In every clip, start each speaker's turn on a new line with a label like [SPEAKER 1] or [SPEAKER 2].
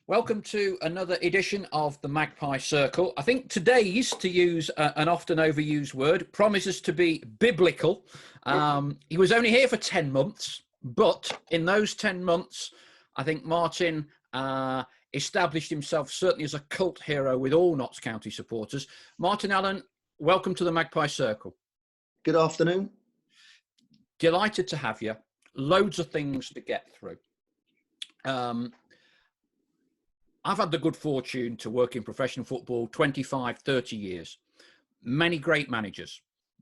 [SPEAKER 1] Welcome to another edition of the Magpie Circle. I think today's, to use an often overused word, promises to be biblical. He was only here for 10 months, but in those 10 months, I think Martin established himself certainly as a cult hero with all Notts County supporters. Martin Allen, welcome to the Magpie Circle.
[SPEAKER 2] Good afternoon.
[SPEAKER 1] Delighted to have you. Loads of things to get through. I've had the good fortune to work in professional football 25, 30 years. Many great managers.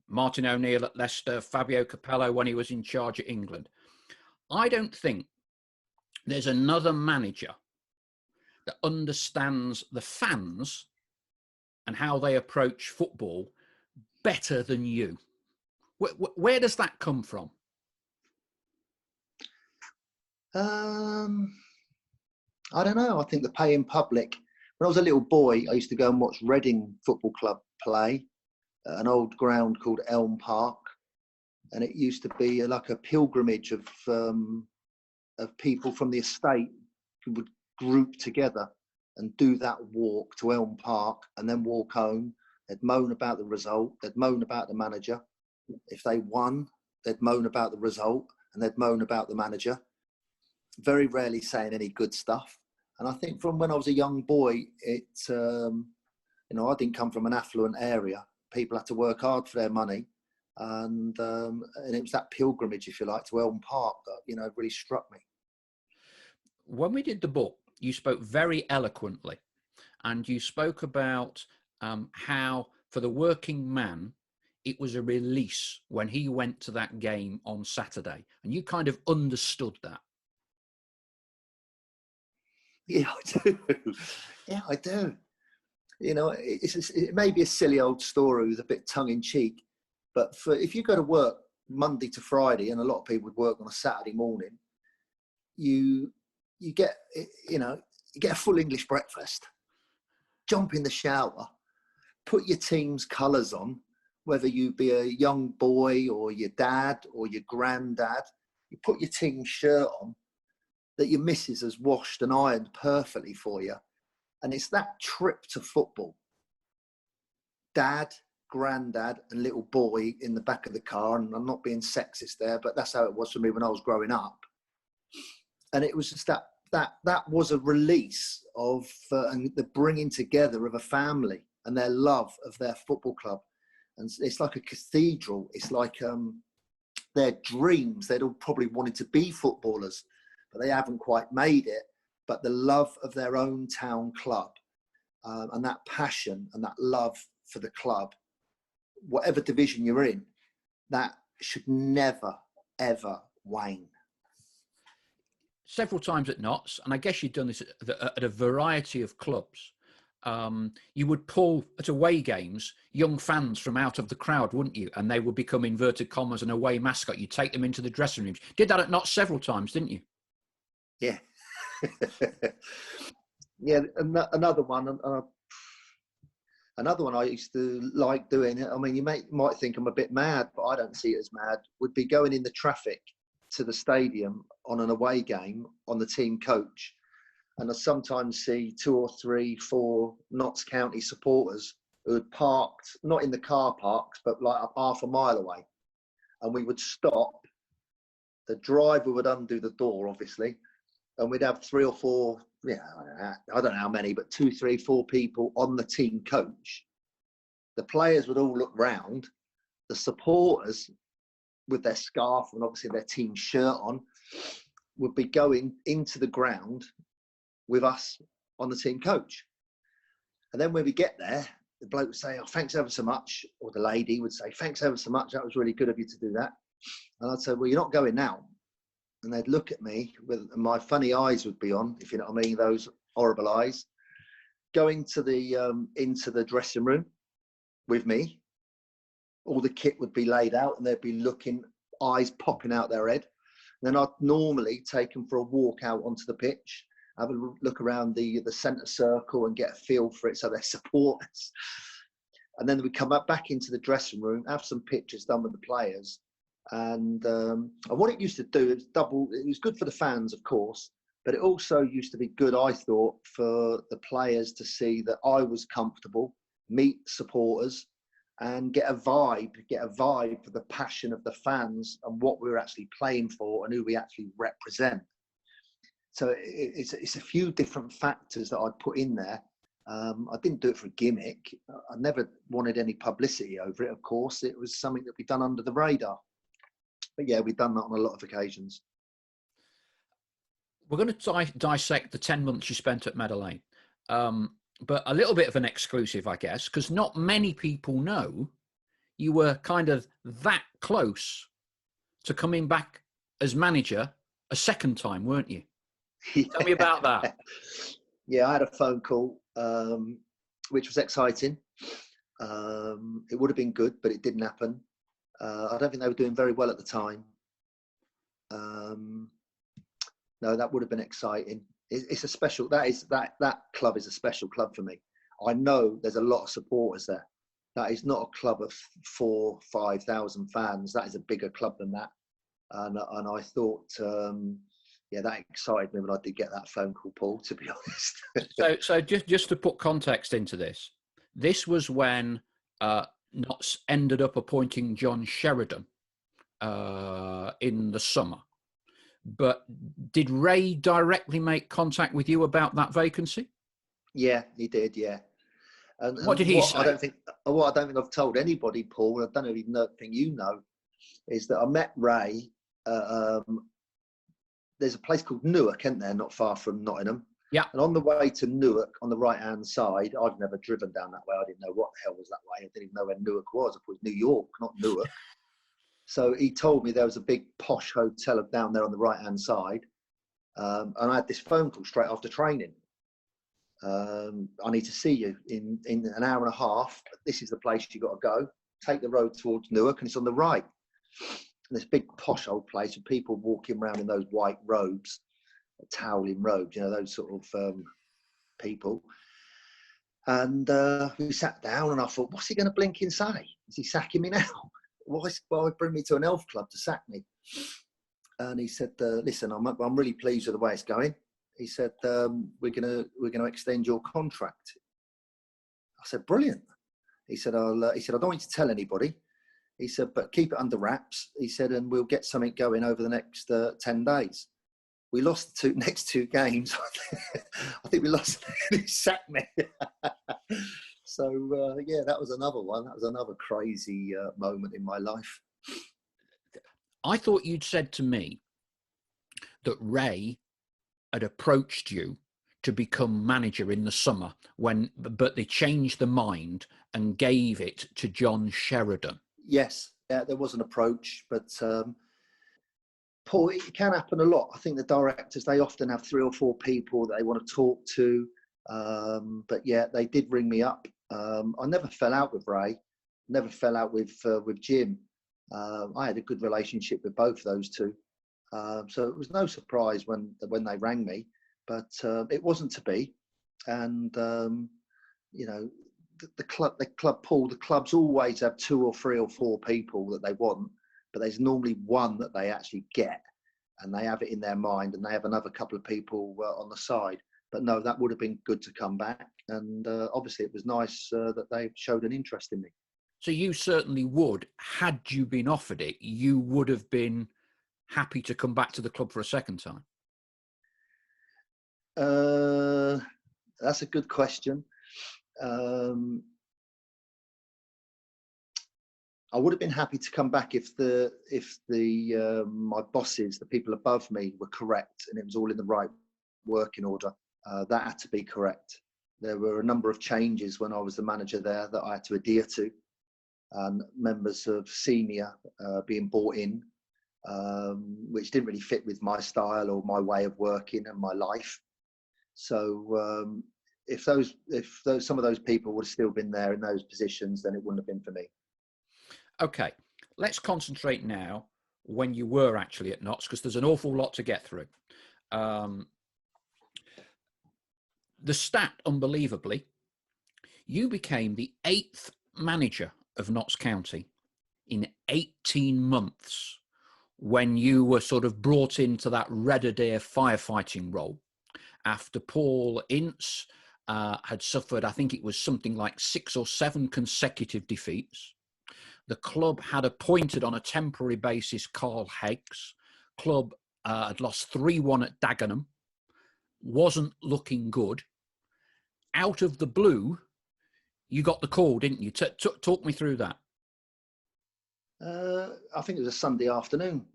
[SPEAKER 1] Martin O'Neill at Leicester, Fabio Capello when he was in charge at England. I don't think there's another manager that understands the fans and how they approach football better than you. Where does that come from?
[SPEAKER 2] I don't know. I think the paying public. When I was a little boy, I used to go and watch Reading Football Club play at an old ground called Elm Park, and it used to be like a pilgrimage of people from the estate who would group together and do that walk to Elm Park and then walk home. They'd moan about the result. They'd moan about the manager. If they won, they'd moan about the result and they'd moan about the manager. Very rarely saying any good stuff. And I think from when I was a young boy, I didn't come from an affluent area. People had to work hard for their money. And it was that pilgrimage, if you like, to Elm Park that, really struck me.
[SPEAKER 1] When we did the book, you spoke very eloquently, and you spoke about how for the working man, it was a release when he went to that game on Saturday. And you kind of understood that.
[SPEAKER 2] Yeah, I do. Yeah, I do. It may be a silly old story with a bit tongue-in-cheek, but if you go to work Monday to Friday, and a lot of people would work on a Saturday morning, you get a full English breakfast, jump in the shower, put your team's colours on, whether you be a young boy or your dad or your granddad, you put your team shirt on that your missus has washed and ironed perfectly for you. And it's that trip to football. Dad, granddad and little boy in the back of the car. And I'm not being sexist there, but that's how it was for me when I was growing up. And it was just that was a release of and the bringing together of a family and their love of their football club. And it's like a cathedral. It's like their dreams. They'd all probably wanted to be footballers, but they haven't quite made it. But the love of their own town club and that passion and that love for the club, whatever division you're in, that should never, ever wane.
[SPEAKER 1] Several times at Notts, and I guess you've done this at a variety of clubs, you would pull at away games young fans from out of the crowd, wouldn't you? And they would become, inverted commas, an away mascot. You take them into the dressing rooms. Did that at Notts several times, didn't you?
[SPEAKER 2] Yeah. Yeah, another one I used to like doing. I mean, you might think I'm a bit mad, but I don't see it as mad. Would be going in the traffic to the stadium on an away game on the team coach, and I sometimes see 2 or 3, 4 Notts County supporters who had parked not in the car parks, but like half a mile away, and we would stop. The driver would undo the door, obviously. And we'd have 3 or 4, I don't know how many, but 2, 3, 4 people on the team coach. The players would all look round. The supporters, with their scarf and obviously their team shirt on, would be going into the ground with us on the team coach. And then when we get there, the bloke would say, "Oh, thanks ever so much," or the lady would say, "Thanks ever so much. That was really good of you to do that." And I'd say, "Well, you're not going now." And they'd look at me with my funny eyes would be on, if you know what I mean, those horrible eyes, going to the into the dressing room with me. All the kit would be laid out and they'd be looking, eyes popping out their head. And then I'd normally take them for a walk out onto the pitch, have a look around the centre circle and get a feel for it so they support us. And then we come back into the dressing room, have some pictures done with the players. And what it used to do is it was good for the fans, of course, But it also used to be good, I thought, for the players to see that I was comfortable, meet supporters, and get a vibe for the passion of the fans and what we were actually playing for and who we actually represent. So it's a few different factors that I'd put in there. I didn't do it for a gimmick. I never wanted any publicity over it, of course. It was something that we'd done under the radar. But yeah, we've done that on a lot of occasions.
[SPEAKER 1] We're going to dissect the 10 months you spent at Meadow Lane. But a little bit of an exclusive, I guess, because not many people know you were kind of that close to coming back as manager a second time, weren't you? Yeah. Tell me about that.
[SPEAKER 2] Yeah, I had a phone call, which was exciting. It would have been good, but it didn't happen. I don't think they were doing very well at the time. No, that would have been exciting. It's a special. That club is a special club for me. I know there's a lot of supporters there. That is not a club of 4,000-5,000 fans. That is a bigger club than that. And I thought, yeah, that excited me when I did get that phone call, Paul. To be honest.
[SPEAKER 1] So just to put context into this, this was when Notts ended up appointing John Sheridan in the summer. But did Ray directly make contact with you about that vacancy?
[SPEAKER 2] Yeah, he did. Yeah. And
[SPEAKER 1] what did he say?
[SPEAKER 2] I don't think I've told anybody, Paul. I don't even think you know, is that I met Ray. There's a place called Newark, isn't there, not far from Nottingham.
[SPEAKER 1] Yeah.
[SPEAKER 2] And on the way to Newark, on the right-hand side, I've never driven down that way. I didn't know what the hell was that way. I didn't even know where Newark was. I thought it was New York, not Newark. So he told me there was a big posh hotel down there on the right-hand side. And I had this phone call straight after training. I need to see you in an hour and a half. This is the place you got to go. Take the road towards Newark, and it's on the right. And this big posh old place with people walking around in those white robes, toweling robes, you know, those sort of people. And we sat down, and I thought, what's he going to blinking say? Is he sacking me now? Why bring me to an elf club to sack me? And he said, listen, I'm really pleased with the way it's going. He said, we're gonna extend your contract. I said, brilliant. He said, I don't want you to tell anybody. He said, but keep it under wraps. He said, and we'll get something going over the next 10 days. We lost the next two games. I think we lost. He sacked me. So yeah, that was another one. That was another crazy moment in my life.
[SPEAKER 1] I thought you'd said to me that Ray had approached you to become manager in the summer but they changed their mind and gave it to John Sheridan.
[SPEAKER 2] Yes, yeah, there was an approach, but Paul, it can happen a lot. I think the directors, they often have 3 or 4 people that they want to talk to. But yeah, they did ring me up. I never fell out with Ray, never fell out with Jim. I had a good relationship with both those two. So it was no surprise when they rang me, but it wasn't to be. And you know, the club, Paul, the clubs always have 2 or 3 or 4 people that they want, but there's normally one that they actually get, and they have it in their mind, and they have another couple of people on the side. But no, that would have been good to come back, and obviously it was nice that they showed an interest in me.
[SPEAKER 1] So you certainly would, had you been offered it, you would have been happy to come back to the club for a second time?
[SPEAKER 2] That's a good question. I would have been happy to come back if my bosses, the people above me, were correct and it was all in the right working order. That had to be correct. There were a number of changes when I was the manager there that I had to adhere to, and members of senior being brought in, which didn't really fit with my style or my way of working and my life. So if some of those people would have still been there in those positions, then it wouldn't have been for me.
[SPEAKER 1] Okay, let's concentrate now when you were actually at Notts, because there's an awful lot to get through. The stat, unbelievably, you became the 8th manager of Notts County in 18 months, when you were sort of brought into that Red Adair firefighting role after Paul Ince had suffered, I think it was something like 6 or 7 consecutive defeats. The club had appointed on a temporary basis Carl Heggs. Club had lost 3-1 at Dagenham. Wasn't looking good. Out of the blue, you got the call, didn't you? Talk me through that.
[SPEAKER 2] I think it was a Sunday afternoon.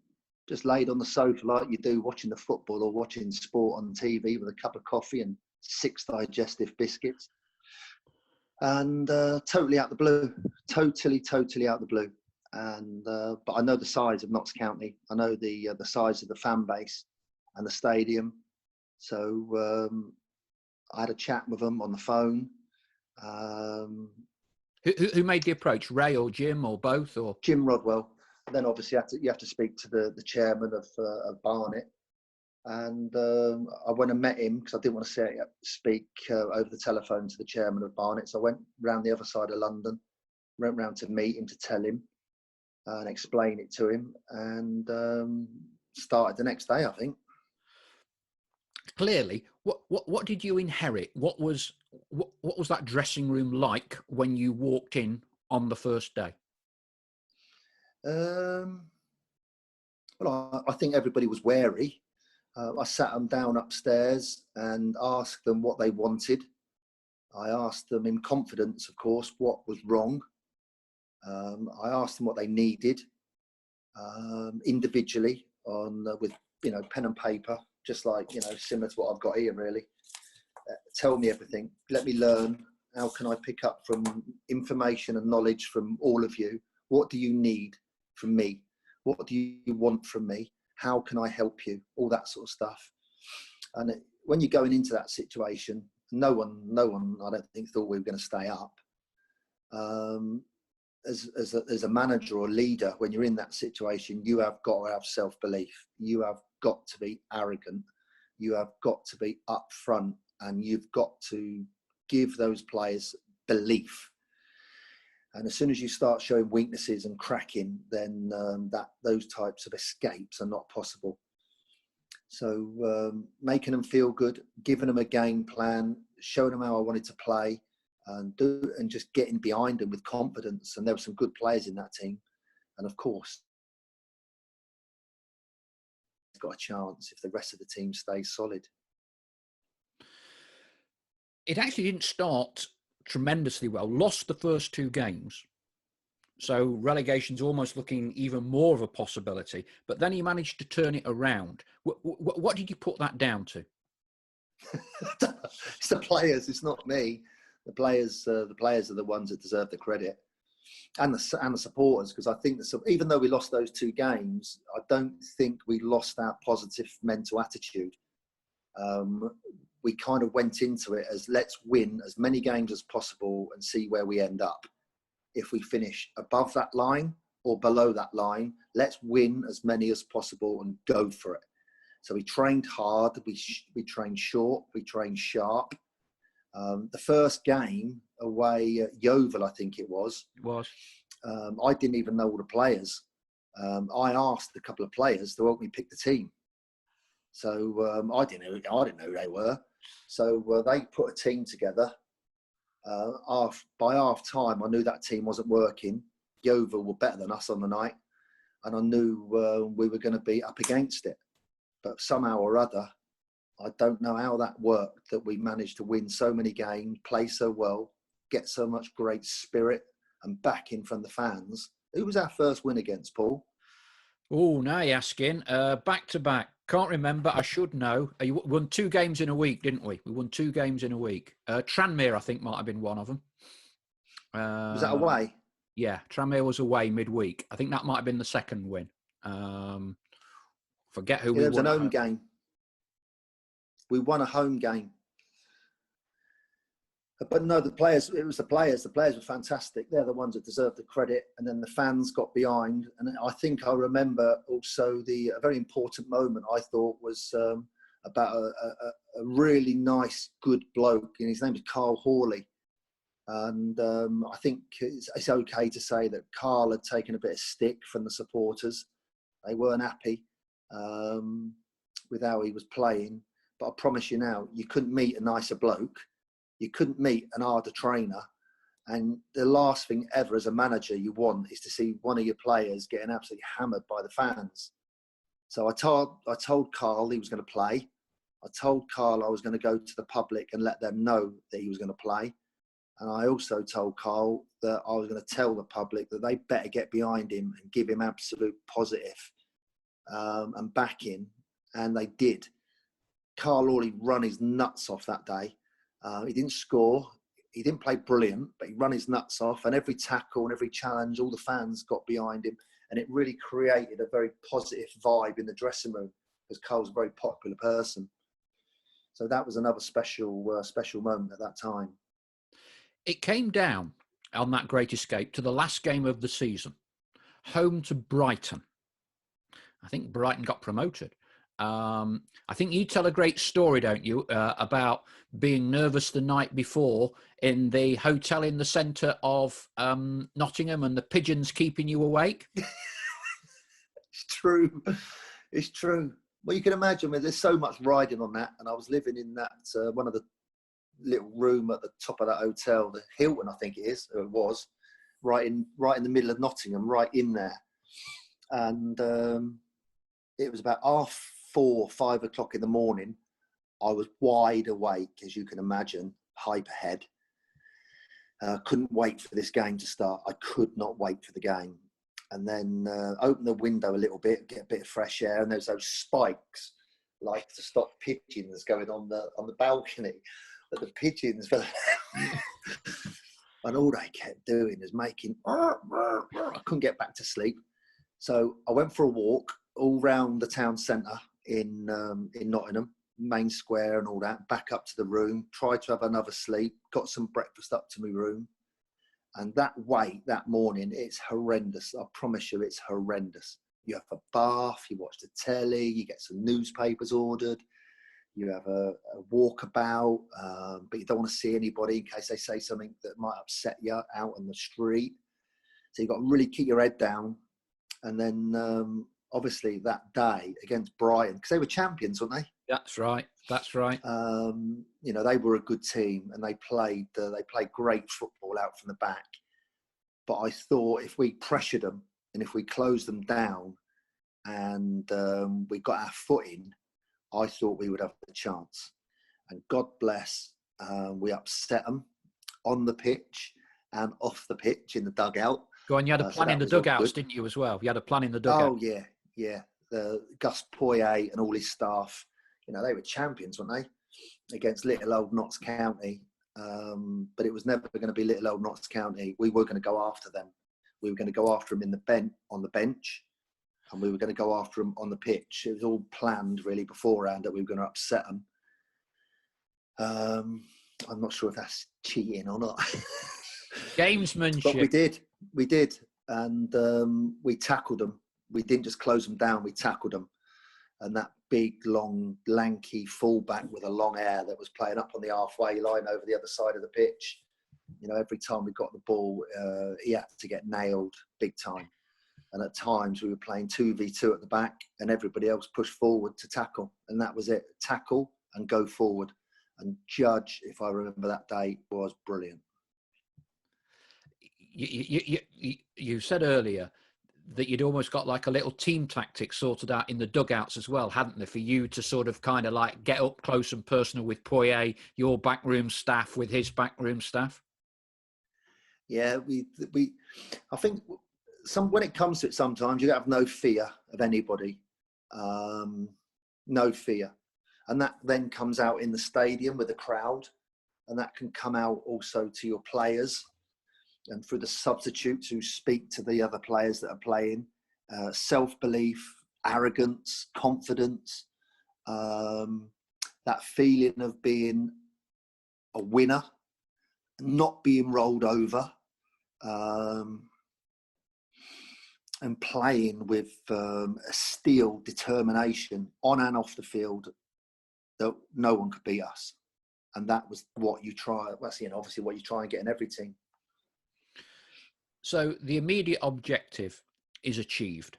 [SPEAKER 2] Just laid on the sofa like you do, watching the football or watching sport on TV with a cup of coffee and 6 digestive biscuits. And totally out the blue, totally out the blue. And but I know the size of Notts County. I know the size of the fan base and the stadium. So I had a chat with them on the phone.
[SPEAKER 1] Who made the approach? Ray or Jim or both? Or
[SPEAKER 2] Jim Rodwell. And then obviously you have to speak to the chairman of Barnet. And I went and met him because I didn't want to speak over the telephone to the chairman of Barnet. So I went round the other side of London, went round to meet him, to tell him and explain it to him, and started the next day, I think.
[SPEAKER 1] Clearly, what did you inherit? What was that dressing room like when you walked in on the first day?
[SPEAKER 2] Well, I think everybody was wary. I sat them down upstairs and asked them what they wanted. I asked them in confidence, of course, what was wrong. I asked them what they needed individually with pen and paper, just like similar to what I've got here, really. Tell me everything. Let me learn. How can I pick up from information and knowledge from all of you? What do you need from me? What do you want from me? How can I help you? All that sort of stuff. And when you're going into that situation, no one, I don't think thought we were going to stay up. As a manager or leader, when you're in that situation, you have got to have self-belief. You have got to be arrogant. You have got to be upfront, and you've got to give those players belief. And as soon as you start showing weaknesses and cracking, then those types of escapes are not possible. So making them feel good, giving them a game plan, showing them how I wanted to play, and just getting behind them with confidence. And there were some good players in that team, and of course, it's got a chance if the rest of the team stays solid.
[SPEAKER 1] It actually didn't start tremendously well. Lost the first 2 games, so relegation's almost looking even more of a possibility. But then he managed to turn it around. What did you put that down to?
[SPEAKER 2] It's the players. It's not me. The players are the ones that deserve the credit, and the supporters. Because I think even though we lost those 2 games, I don't think we lost our positive mental attitude. We kind of went into it as, let's win as many games as possible and see where we end up. If we finish above that line or below that line, let's win as many as possible and go for it. So we trained hard, we trained short, we trained sharp. The first game away at Yeovil, I think it was. I didn't even know all the players. I asked a couple of players to help me pick the team. So I didn't know who they were. So they put a team together. By half time, I knew that team wasn't working. Yeovil were better than us on the night, and I knew we were going to be up against it. But somehow or other, I don't know how that worked, that we managed to win so many games, play so well, get so much great spirit and backing from the fans. Who was our first win against, Paul?
[SPEAKER 1] Oh, now you're asking. Back to back. Can't remember. I should know. You won 2 games in a week, didn't we? We won 2 games in a week. Tranmere, I think, might have been one of them.
[SPEAKER 2] Was that away?
[SPEAKER 1] Yeah, Tranmere was away midweek. I think that might have been the second win. Forget who we won.
[SPEAKER 2] It was an home game. We won a home game. But no, it was the players. The players were fantastic. They're the ones that deserve the credit. And then the fans got behind. And I think I remember also a very important moment, I thought, was about a really nice, good bloke. And his name is Carl Hawley. And I think it's okay to say that Carl had taken a bit of stick from the supporters. They weren't happy with how he was playing. But I promise you now, you couldn't meet a nicer bloke. You couldn't meet an harder trainer. And the last thing ever as a manager you want is to see one of your players getting absolutely hammered by the fans. So I told Carl he was going to play. I told Carl I was going to go to the public and let them know that he was going to play. And I also told Carl that I was going to tell the public that they better get behind him and give him absolute positive and backing. And they did. Carl Hawley run his nuts off that day. He didn't score. He didn't play brilliant, but he run his nuts off. And every tackle and every challenge, all the fans got behind him. And it really created a very positive vibe in the dressing room because Carl's a very popular person. So that was another special moment at that time.
[SPEAKER 1] It came down on that great escape to the last game of the season, home to Brighton. I think Brighton got promoted. I think you tell a great story, don't you, about being nervous the night before in the hotel in the centre of Nottingham and the pigeons keeping you awake?
[SPEAKER 2] It's true. It's true. Well, you can imagine there's so much riding on that. And I was living in that one of the little room at the top of that hotel, the Hilton, I think it is, or it was, right in the middle of Nottingham, right in there. And it was about 4:30, 5 o'clock in the morning. I was wide awake, as you can imagine, hyperhead. Couldn't wait for this game to start. I could not wait for the game. And then open the window a little bit, get a bit of fresh air. And there's those spikes, like to stop pigeons going on the balcony. But the pigeons, and all they kept doing is making. I couldn't get back to sleep. So I went for a walk all round the town centre in Nottingham, main square and all that, back up to the room, tried to have another sleep, got some breakfast up to my room. And that wait that morning, it's horrendous. I promise you, it's horrendous. You have a bath, you watch the telly, you get some newspapers ordered, you have a walkabout, but you don't want to see anybody in case they say something that might upset you out on the street. So you've got to really keep your head down. And then obviously that day against Brighton, because they were champions, weren't they?
[SPEAKER 1] That's right. That's right.
[SPEAKER 2] They were a good team and they played great football out from the back. But I thought if we pressured them and if we closed them down and we got our foot in, I thought we would have a chance. And God bless, we upset them on the pitch and off the pitch in the dugout.
[SPEAKER 1] Go on, you had a plan in the dugouts, didn't you, as well? You had a plan in the dugout.
[SPEAKER 2] Oh, yeah. The Gus Poyet and all his staff, they were champions, weren't they? Against little old Notts County. But it was never going to be little old Notts County. We were going to go after them. We were going to go after them on the bench, and we were going to go after them on the pitch. It was all planned, really, beforehand that we were going to upset them. I'm not sure if that's cheating or not.
[SPEAKER 1] Gamesmanship.
[SPEAKER 2] But we did. And we tackled them. We didn't just close them down, we tackled them. And that big, long, lanky fullback with a long hair that was playing up on the halfway line over the other side of the pitch. Every time we got the ball, he had to get nailed big time. And at times we were playing 2v2 at the back and everybody else pushed forward to tackle. And that was it. Tackle and go forward. And Judge, if I remember that day, was brilliant.
[SPEAKER 1] You said earlier that you'd almost got like a little team tactic sorted out in the dugouts as well, hadn't there, for you to sort of kind of like get up close and personal with Poyet, your backroom staff with his backroom staff?
[SPEAKER 2] Yeah, I think when it comes to it, sometimes you have no fear of anybody, no fear. And that then comes out in the stadium with the crowd, and that can come out also to your players and through the substitutes who speak to the other players that are playing. Self-belief, arrogance, confidence, that feeling of being a winner, not being rolled over, and playing with a steel determination on and off the field that no one could beat us. And that was what you try, obviously what you try and get in every team.
[SPEAKER 1] So the immediate objective is achieved.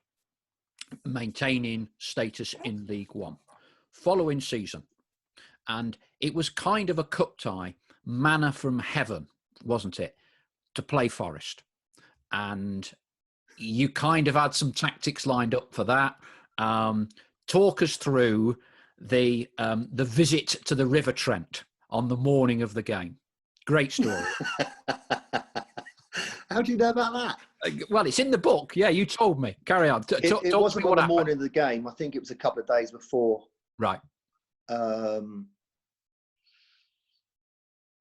[SPEAKER 1] maintaining status in League One. Following season, and it was kind of a cup tie, manna from heaven, wasn't it, to play Forest. And you kind of had some tactics lined up for that. Talk us through the visit to the River Trent on the morning of the game. Great story.
[SPEAKER 2] How do you know about that?
[SPEAKER 1] Well, it's in the book. Yeah, you told me. Carry on.
[SPEAKER 2] It wasn't on the morning of the game. I think it was a couple of days before.
[SPEAKER 1] Right.
[SPEAKER 2] Yeah,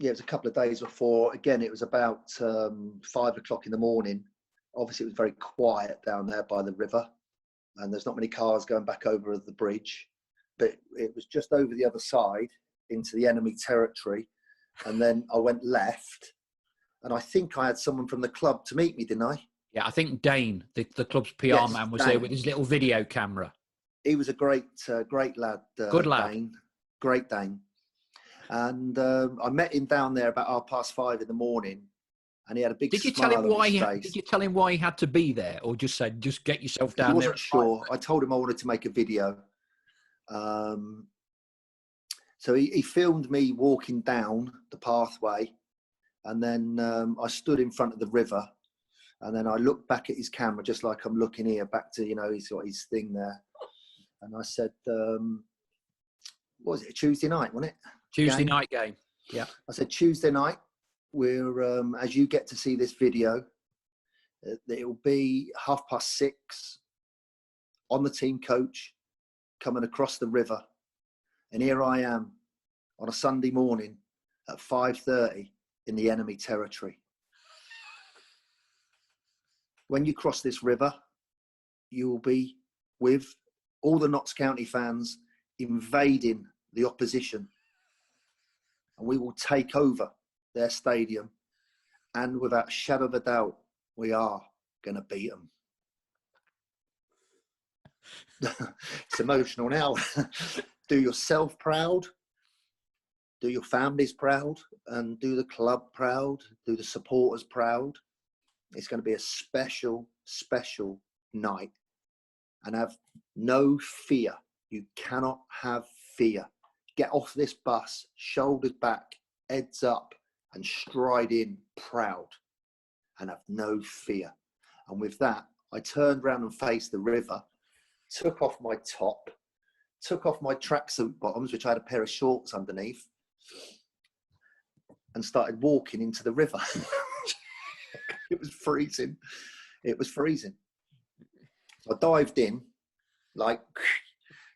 [SPEAKER 2] it was a couple of days before. Again, it was about 5 o'clock in the morning. Obviously, it was very quiet down there by the river, and there's not many cars going back over the bridge. But it was just over the other side into the enemy territory. And then I went left, and I think I had someone from the club to meet me, didn't I?
[SPEAKER 1] Yeah, I think Dane, the club's PR man, was there with his little video camera.
[SPEAKER 2] He was a great lad.
[SPEAKER 1] Good lad.
[SPEAKER 2] Dane. Great Dane. And I met him down there about 5:30 in the morning, and he had a big smile on his face.
[SPEAKER 1] Did you tell him why he had to be there, or just said, just get yourself down there?
[SPEAKER 2] He wasn't sure. I told him I wanted to make a video. So he filmed me walking down the pathway, and then I stood in front of the river, and then I looked back at his camera, just like I'm looking here, back to, he's got his thing there. And I said, what was it, a Tuesday night, wasn't it?
[SPEAKER 1] Tuesday night game. Yeah.
[SPEAKER 2] I said, Tuesday night, we're, as you get to see this video, it'll be 6:30 on the team coach coming across the river. And here I am on a Sunday morning at 5:30 in the enemy territory. When you cross this river, you will be with all the Notts County fans invading the opposition. And we will take over their stadium. And without a shadow of a doubt, we are going to beat them. It's emotional now. Do yourself proud, do your families proud, and do the club proud, do the supporters proud. It's going to be a special, special night. And have no fear. You cannot have fear. Get off this bus, shoulders back, heads up, and stride in proud. And have no fear. And with that, I turned around and faced the river, took off my top, took off my tracksuit bottoms, which I had a pair of shorts underneath, and started walking into the river. It was freezing. It was freezing. I dived in,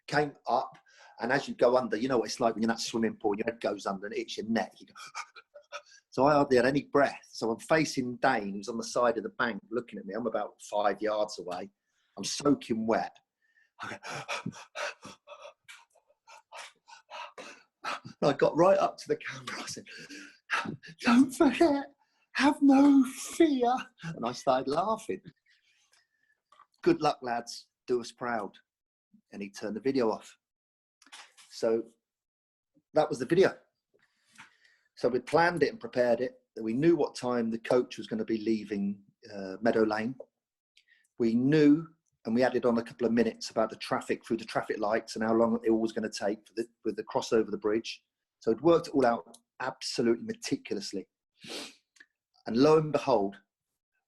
[SPEAKER 2] came up, and as you go under, you know what it's like when you're in that swimming pool, your head goes under and it hits your neck. You go, so I hardly had any breath. So I'm facing Dane, who's on the side of the bank looking at me. I'm about 5 yards away. I'm soaking wet. I got right up to the camera. I said, "Don't forget, have no fear." And I started laughing. Good luck, lads. Do us proud. And he turned the video off. So that was the video. So we planned it and prepared it. We knew what time the coach was going to be leaving Meadow Lane. We knew, and we added on a couple of minutes about the traffic through the traffic lights and how long it all was going to take with the cross over the bridge. So it worked it all out absolutely meticulously. And lo and behold,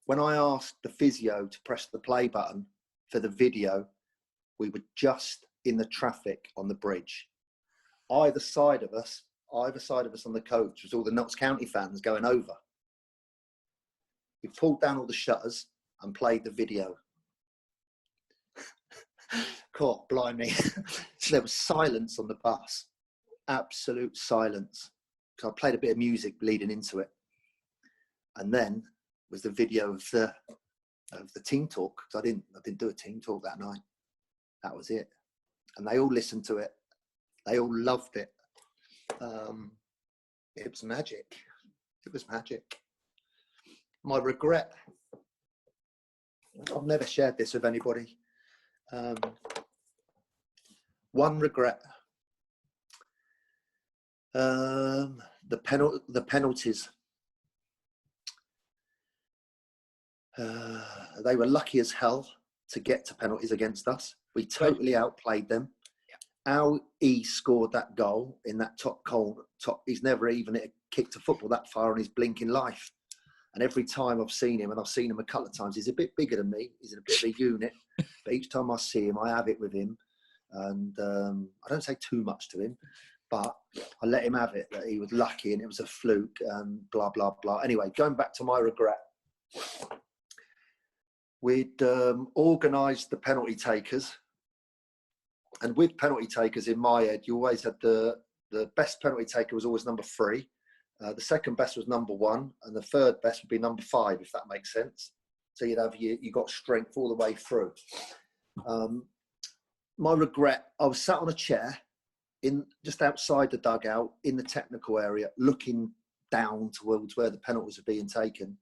[SPEAKER 2] when I asked the physio to press the play button for the video, we were just in the traffic on the bridge. Either side of us on the coach was all the Notts County fans going over. We pulled down all the shutters and played the video. God, blimey. There was silence on the bus. Absolute silence. So I played a bit of music leading into it. And then was the video of the team talk. Because I didn't do a team talk that night. That was it. And they all listened to it. They all loved it. It was magic. It was magic. My regret, I've never shared this with anybody. One regret. The penalties. They were lucky as hell to get to penalties against us. We totally outplayed them. How he scored that goal in that top, he's never even kicked a football that far in his blinking life. And every time I've seen him, and I've seen him a couple of times, he's a bit bigger than me. He's a bit of a unit. But each time I see him, I have it with him. And I don't say too much to him, but I let him have it, that he was lucky and it was a fluke and blah, blah, blah. Anyway, going back to my regret. We'd organised the penalty takers. And with penalty takers in my head, you always had the best penalty taker was always number 3. The second best was number 1. And the third best would be number 5, if that makes sense. So you'd have you got strength all the way through. My regret, I was sat on a chair just outside the dugout in the technical area, looking down towards where the penalties are being taken.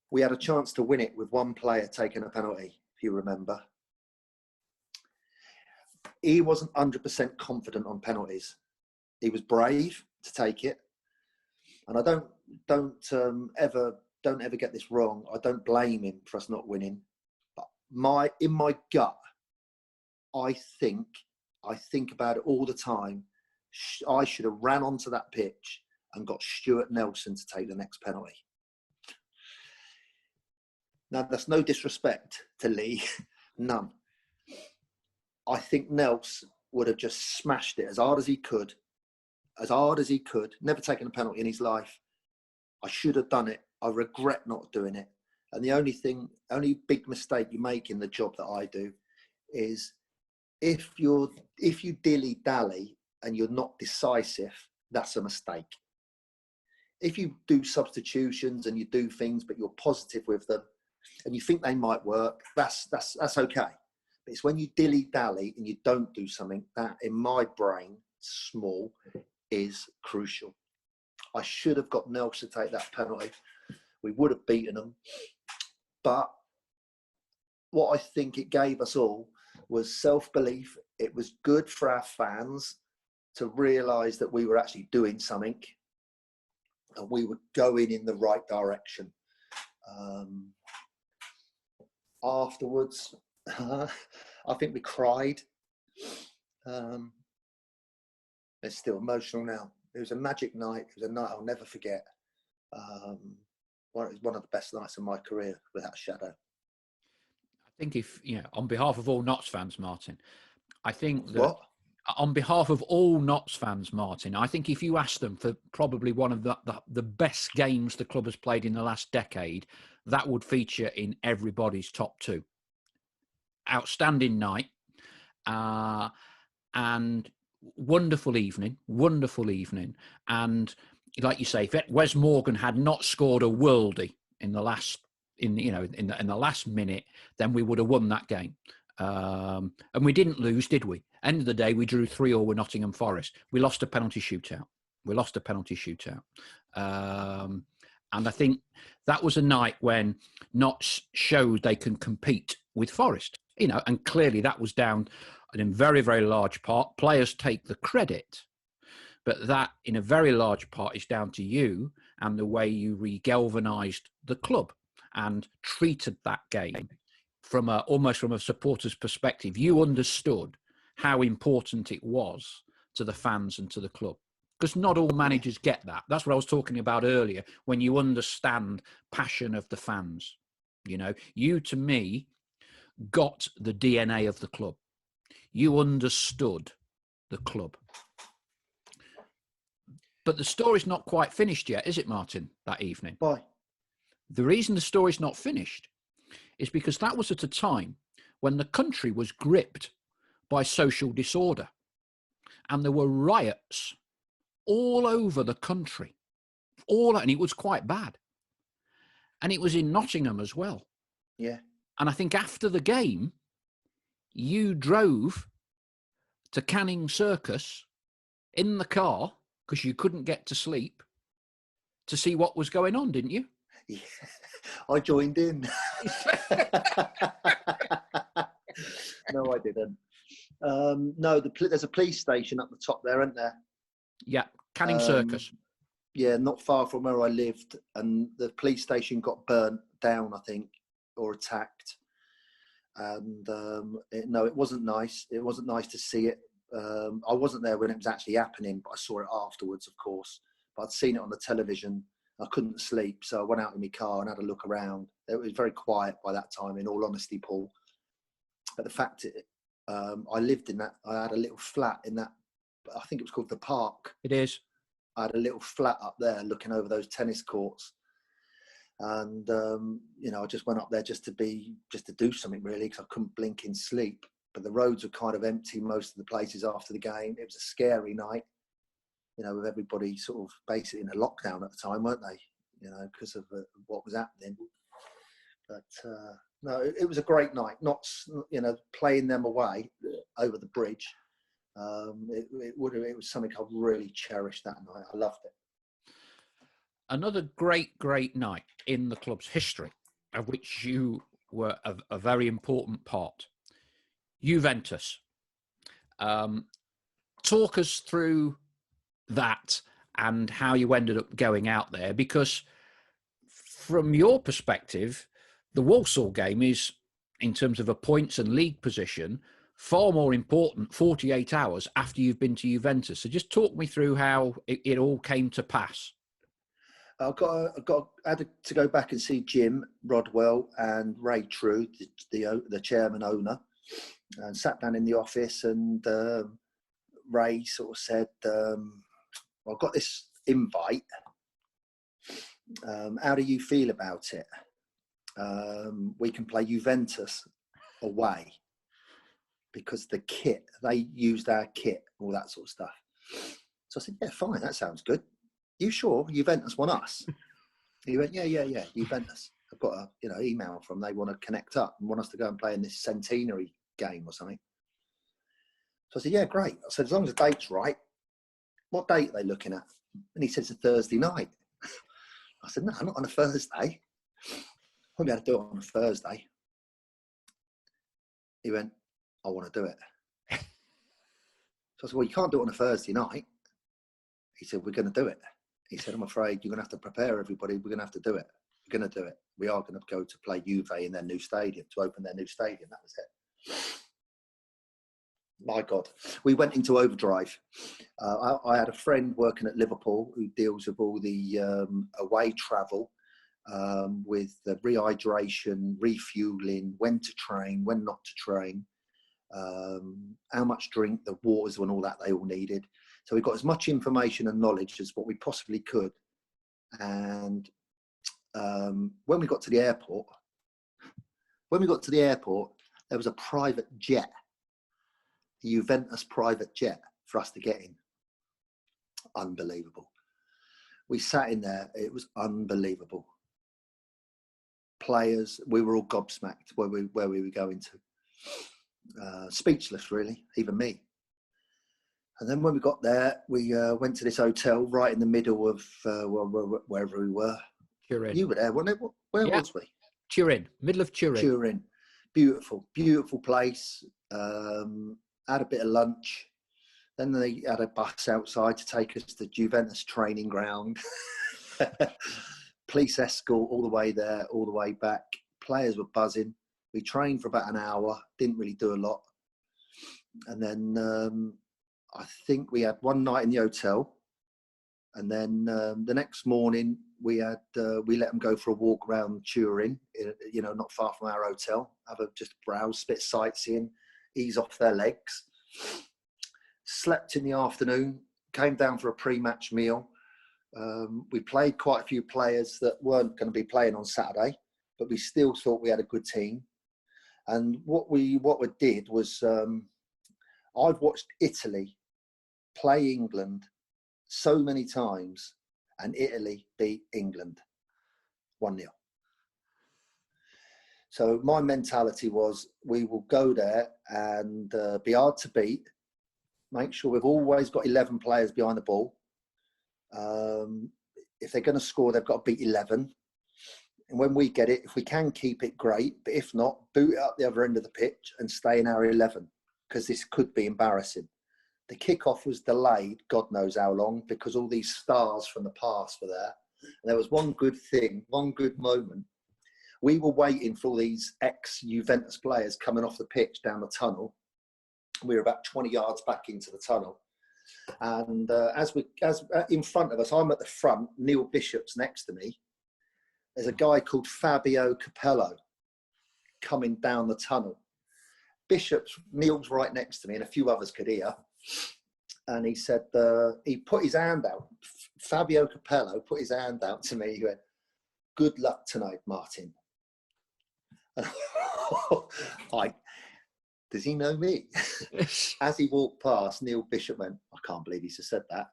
[SPEAKER 2] We had a chance to win it with one player taking a penalty, if you remember. He wasn't 100% confident on penalties. He was brave to take it. And I don't ever get this wrong. I don't blame him for us not winning. But in my gut, I think about it all the time. I should have ran onto that pitch and got Stuart Nelson to take the next penalty. Now, that's no disrespect to Lee, none. I think Nels would have just smashed it as hard as he could, never taken a penalty in his life. I should have done it. I regret not doing it. And the only big mistake you make in the job that I do is if you dilly-dally and you're not decisive, that's a mistake. If you do substitutions and you do things, but you're positive with them, and you think they might work, that's okay. But it's when you dilly-dally and you don't do something that, in my brain, small, is crucial. I should have got Nelson to take that penalty. We would have beaten them. But what I think it gave us all was self-belief. It was good for our fans to realise that we were actually doing something and we were going in the right direction. Afterwards, I think we cried. It's still emotional now. It was a magic night. It was a night I'll never forget. It was one of the best nights of my career, without a shadow.
[SPEAKER 1] I think on behalf of all Notts fans, Martin, I think that on behalf of all Notts fans, Martin, I think if you ask them for probably one of the best games the club has played in the last decade, that would feature in everybody's top 2. Outstanding night and wonderful evening. And like you say, if Wes Morgan had not scored a worldie in the last minute, then we would have won that game. And we didn't lose, did we? End of the day, we drew 3-3 with Nottingham Forest. We lost a penalty shootout. And I think that was a night when Notts showed they can compete with Forest. And clearly that was down in very, very large part. Players take the credit, but that in a very large part is down to you and the way you re-galvanised the club and treated that game almost from a supporter's perspective. You understood how important it was to the fans and to the club. Because not all managers get that. That's what I was talking about earlier, when you understand passion of the fans. You, to me, got the DNA of the club. You understood the club. But the story's not quite finished yet, is it, Martin, that evening?
[SPEAKER 2] Why?
[SPEAKER 1] The reason the story's not finished is because that was at a time when the country was gripped by social disorder. And there were riots all over the country. And it was quite bad. And it was in Nottingham as well.
[SPEAKER 2] Yeah.
[SPEAKER 1] And I think after the game, you drove to Canning Circus in the car because you couldn't get to sleep to see what was going on, didn't you?
[SPEAKER 2] Yeah. I joined in. No, I didn't. No, there's a police station up the top there, isn't there?
[SPEAKER 1] Yeah, Canning Circus.
[SPEAKER 2] Yeah, not far from where I lived, and the police station got burnt down, I think. or attacked. And no, it wasn't nice. It wasn't nice to see it. I wasn't there when it was actually happening, but I saw it afterwards, of course. But I'd seen it on the television. I couldn't sleep, so I went out in my car and had a look around. It was very quiet by that time, in all honesty, Paul. But the fact I lived in that, I had a little flat in that, I think it was called the Park.
[SPEAKER 1] It is.
[SPEAKER 2] I had a little flat up there looking over those tennis courts. And, I just went up there just to do something really, because I couldn't blink in sleep. But the roads were kind of empty most of the places after the game. It was a scary night, with everybody sort of basically in a lockdown at the time, weren't they? Because of what was happening. But no, it was a great night. Not, playing them away over the bridge. It was something I really cherished that night. I loved it.
[SPEAKER 1] Another great night in the club's history, of which you were a very important part. Juventus. Talk us through that and how you ended up going out there, because from your perspective, the Walsall game is, in terms of a points and league position, far more important 48 hours after you've been to Juventus. So just talk me through how it all came to pass.
[SPEAKER 2] I had to go back and see Jim Rodwell and Ray True, the chairman owner, and sat down in the office, and Ray sort of said, I've got this invite. How do you feel about it? We can play Juventus away, because the kit, they used our kit, all that sort of stuff. So I said, yeah, fine, that sounds good. You sure Juventus want us? He went, yeah, Juventus. I've got a email from them. They want to connect up and want us to go and play in this centenary game or something. So I said, yeah, great. I said, as long as the date's right, what date are they looking at? And he said, it's a Thursday night. I said, no, not on a Thursday. I won't be able to do it on a Thursday. He went, I want to do it. So I said, well, you can't do it on a Thursday night. He said, we're going to do it. He said, I'm afraid you're going to have to prepare everybody. We're going to have to do it. We're going to do it. We are going to go to play Juve in their new stadium, to open their new stadium. That was it. My God. We went into overdrive. I had a friend working at Liverpool who deals with all the away travel, with the rehydration, refueling, when to train, when not to train, how much drink, the waters and all that they all needed. So we got as much information and knowledge as what we possibly could. And when we got to the airport, there was a private jet, a Juventus private jet for us to get in. Unbelievable. We sat in there. It was unbelievable. Players, we were all gobsmacked where we were going to. Speechless, really, even me. And then when we got there, we went to this hotel right in the middle of wherever we were.
[SPEAKER 1] Turin.
[SPEAKER 2] You were there, weren't it? Where was we?
[SPEAKER 1] Turin, middle of Turin.
[SPEAKER 2] Turin. Beautiful, beautiful place. Had a bit of lunch. Then they had a bus outside to take us to Juventus training ground. Police escort all the way there, all the way back. Players were buzzing. We trained for about an hour, didn't really do a lot. And then I think we had one night in the hotel. And then the next morning we let them go for a walk around Turin, not far from our hotel, just browse, bit sightseeing, ease off their legs. Slept in the afternoon, came down for a pre-match meal. We played quite a few players that weren't going to be playing on Saturday, but we still thought we had a good team. And what we did was, I've watched Italy play England so many times, and Italy beat England 1-0. So my mentality was, we will go there and be hard to beat, make sure we've always got 11 players behind the ball. If they're going to score, they've got to beat 11. And when we get it, if we can keep it, great. But if not, boot it up the other end of the pitch and stay in our 11, because this could be embarrassing. The kickoff was delayed, God knows how long, because all these stars from the past were there. And there was one good thing, one good moment. We were waiting for all these ex-Juventus players coming off the pitch down the tunnel. We were about 20 yards back into the tunnel. And as in front of us, I'm at the front, Neil Bishop's next to me. There's a guy called Fabio Capello coming down the tunnel. Neil's right next to me, and a few others could hear. And he said, he put his hand out. Fabio Capello put his hand out to me. He went, "Good luck tonight, Martin." And does he know me? As he walked past, Neil Bishop went, "I can't believe he's just said that."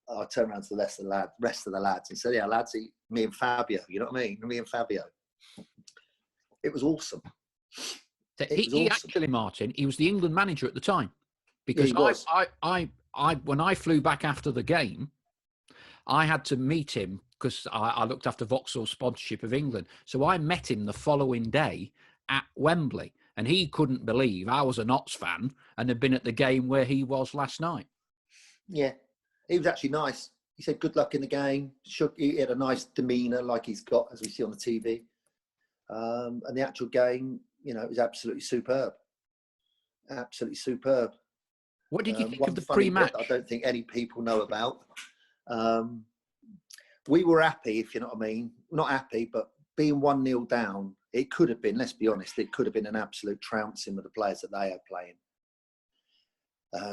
[SPEAKER 2] I turned around to the rest of the lads and said, "Yeah, lads, me and Fabio, you know what I mean? Me and Fabio." It was awesome.
[SPEAKER 1] He actually, Martin, he was the England manager at the time, because when I flew back after the game, I had to meet him because I looked after Vauxhall sponsorship of England. So I met him the following day at Wembley, and he couldn't believe I was a Notts fan and had been at the game where he was last night.
[SPEAKER 2] Yeah, he was actually nice. He said good luck in the game. He had a nice demeanour like he's got, as we see on the TV. And the actual game, it was absolutely superb. Absolutely superb.
[SPEAKER 1] What did you think of the pre-match?
[SPEAKER 2] I don't think any people know about. We were happy, if you know what I mean. Not happy, but being 1-0 down, it could have been, let's be honest, it could have been an absolute trouncing with the players that they are playing.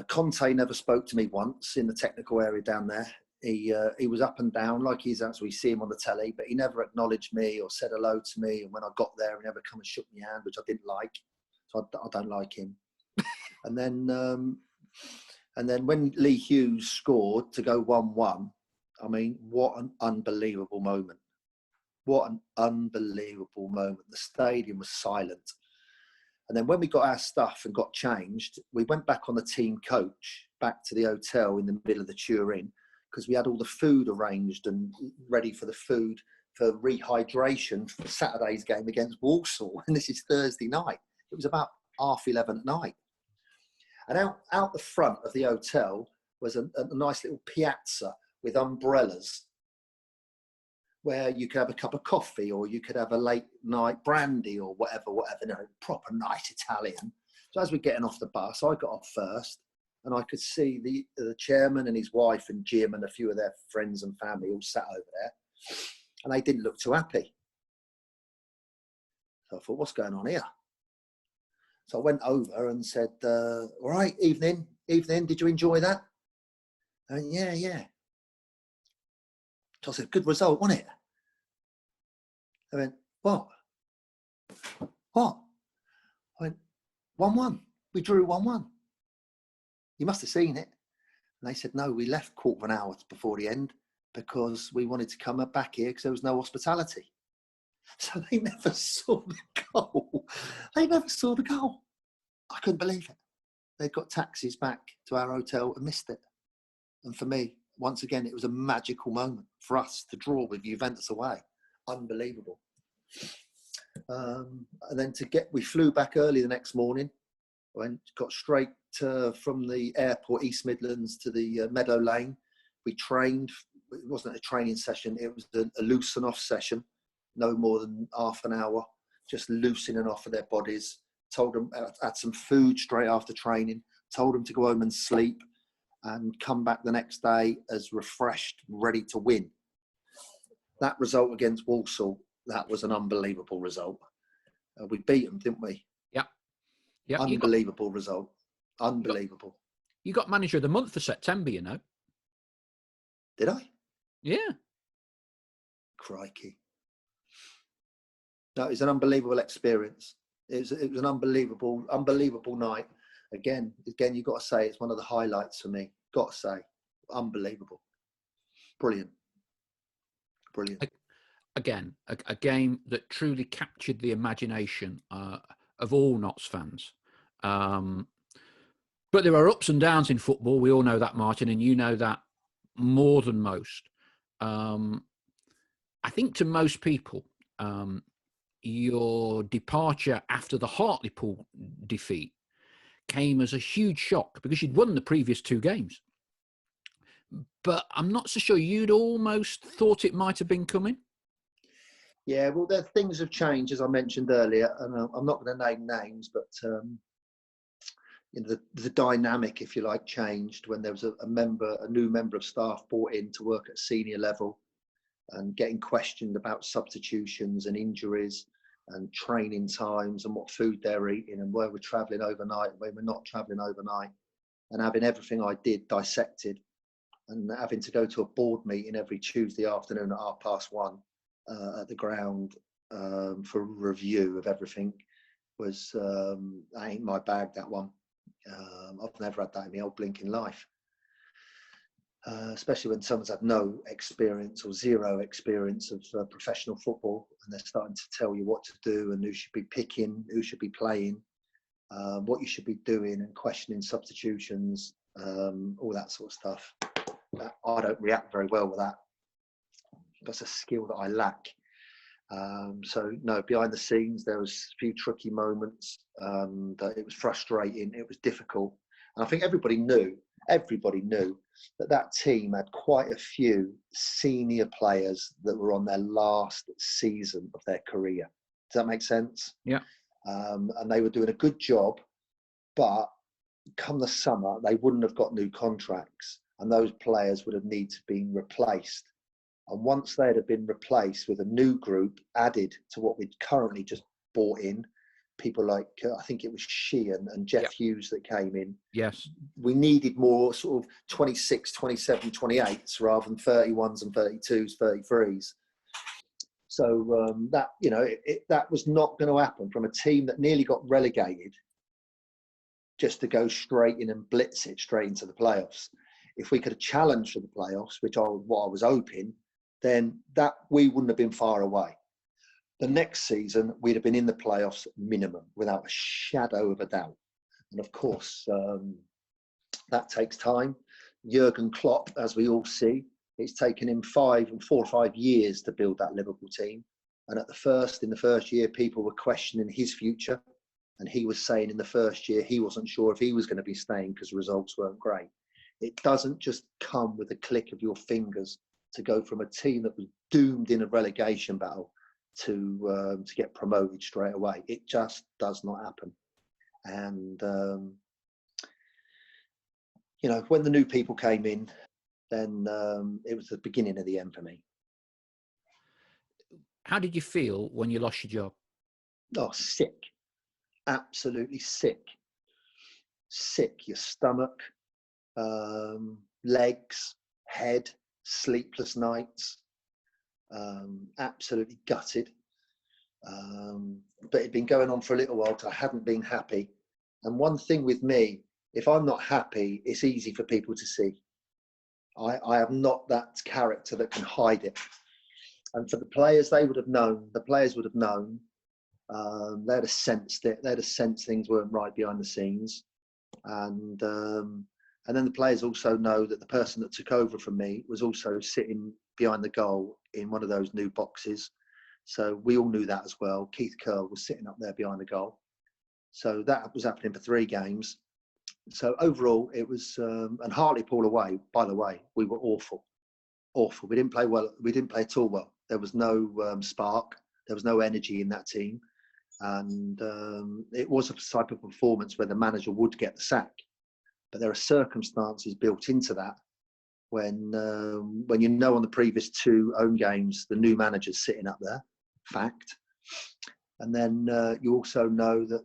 [SPEAKER 2] Conte never spoke to me once in the technical area down there. He was up and down like he's as we see him on the telly, but he never acknowledged me or said hello to me. And when I got there, he never come and shook my hand, which I didn't like. So I don't like him. And then when Lee Hughes scored to go 1-1, I mean, what an unbelievable moment. What an unbelievable moment. The stadium was silent. And then when we got our stuff and got changed, we went back on the team coach, back to the hotel in the middle of the Turin, because we had all the food arranged and ready for the food for rehydration for Saturday's game against Walsall. And this is Thursday night. It was about 11:30 at night. And out the front of the hotel was a nice little piazza with umbrellas where you could have a cup of coffee or you could have a late night brandy or whatever, proper nice Italian. So as we're getting off the bus, I got off first and I could see the chairman and his wife and Jim and a few of their friends and family all sat over there, and they didn't look too happy. So I thought, what's going on here? So I went over and said, all right, evening, did you enjoy that? And yeah. So I said, good result, wasn't it? I went, what? I went, 1-1. We drew 1-1. You must have seen it. And they said, no, we left quarter of an hour before the end because we wanted to come back here because there was no hospitality. So they never saw the goal. I couldn't believe it. They got taxis back to our hotel and missed it. And for me, once again, it was a magical moment for us to draw with Juventus away. Unbelievable. And then we flew back early the next morning. Got straight from the airport, East Midlands, to the Meadow Lane. We trained. It wasn't a training session. It was a loosen off session. No more than half an hour, just loosening off of their bodies. Told them, had some food straight after training, told them to go home and sleep and come back the next day as refreshed, ready to win. That result against Walsall, that was an unbelievable result. We beat them, didn't we?
[SPEAKER 1] Yeah.
[SPEAKER 2] Unbelievable result. Unbelievable.
[SPEAKER 1] You got manager of the month for September, you know.
[SPEAKER 2] Did I?
[SPEAKER 1] Yeah.
[SPEAKER 2] Crikey. No, it was an unbelievable experience. It was an unbelievable night. Again, you've got to say it's one of the highlights for me. Got to say, unbelievable. Brilliant.
[SPEAKER 1] Again, a game that truly captured the imagination of all Notts fans. But there are ups and downs in football. We all know that, Martin, and you know that more than most. I think to most people, your departure after the Hartlepool defeat came as a huge shock because you'd won the previous 2 games. But I'm not so sure you'd almost thought it might have been coming.
[SPEAKER 2] Yeah, well, things have changed, as I mentioned earlier, and I'm not going to name names, but the dynamic, if you like, changed when there was a new member of staff brought in to work at senior level, and getting questioned about substitutions and injuries and training times and what food they're eating and where we're travelling overnight and where we're not travelling overnight, and having everything I did dissected, and having to go to a board meeting every Tuesday afternoon at 1:30 at the ground for a review of everything was, that ain't my bag, that one. I've never had that in my old blinking life. Especially when someone's had no experience or zero experience of professional football, and they're starting to tell you what to do and who should be picking, who should be playing, what you should be doing, and questioning substitutions, all that sort of stuff. I don't react very well with that. That's a skill that I lack. So no, behind the scenes, there was a few tricky moments. That it was frustrating. It was difficult. And I think everybody knew that team had quite a few senior players that were on their last season of their career. Does that make sense?
[SPEAKER 1] Yeah.
[SPEAKER 2] And they were doing a good job, but come the summer, they wouldn't have got new contracts, and those players would have needed to be replaced. And once they'd have been replaced with a new group added to what we'd currently just bought in, people like, I think it was Sheehan and Jeff Hughes that came in.
[SPEAKER 1] Yes.
[SPEAKER 2] We needed more sort of 26, 27, 28s rather than 31s and 32s, 33s. So that was not going to happen from a team that nearly got relegated just to go straight in and blitz it straight into the playoffs. If we could have challenged for the playoffs, what I was hoping, then that we wouldn't have been far away. The next season, we'd have been in the playoffs minimum, without a shadow of a doubt. And of course, that takes time. Jurgen Klopp, as we all see, it's taken him 4 or 5 years to build that Liverpool team. And in the first year, people were questioning his future. And he was saying in the first year, he wasn't sure if he was going to be staying because results weren't great. It doesn't just come with a click of your fingers to go from a team that was doomed in a relegation battle to get promoted straight away. It just does not happen. And when the new people came in, then it was the beginning of the end for me.
[SPEAKER 1] How did you feel when you lost your job?
[SPEAKER 2] Oh, sick. Absolutely sick. Sick. Your stomach, legs, head, sleepless nights, absolutely gutted. But it'd been going on for a little while, so I hadn't been happy. And one thing with me, if I'm not happy, it's easy for people to see. I have not that character that can hide it. And for the players, they would have known. The players would have known. They'd have sensed it. They'd have sensed things weren't right behind the scenes. And then the players also know that the person that took over from me was also sitting behind the goal in one of those new boxes. So we all knew that as well. Keith Curl was sitting up there behind the goal. So that was happening for 3 games. So overall, it was, and Hartlepool away, by the way, we were awful. Awful. We didn't play well. We didn't play at all well. There was no spark. There was no energy in that team. And it was a type of performance where the manager would get the sack. But there are circumstances built into that when on the previous 2 home games, the new manager's sitting up there, fact. And then you also know that,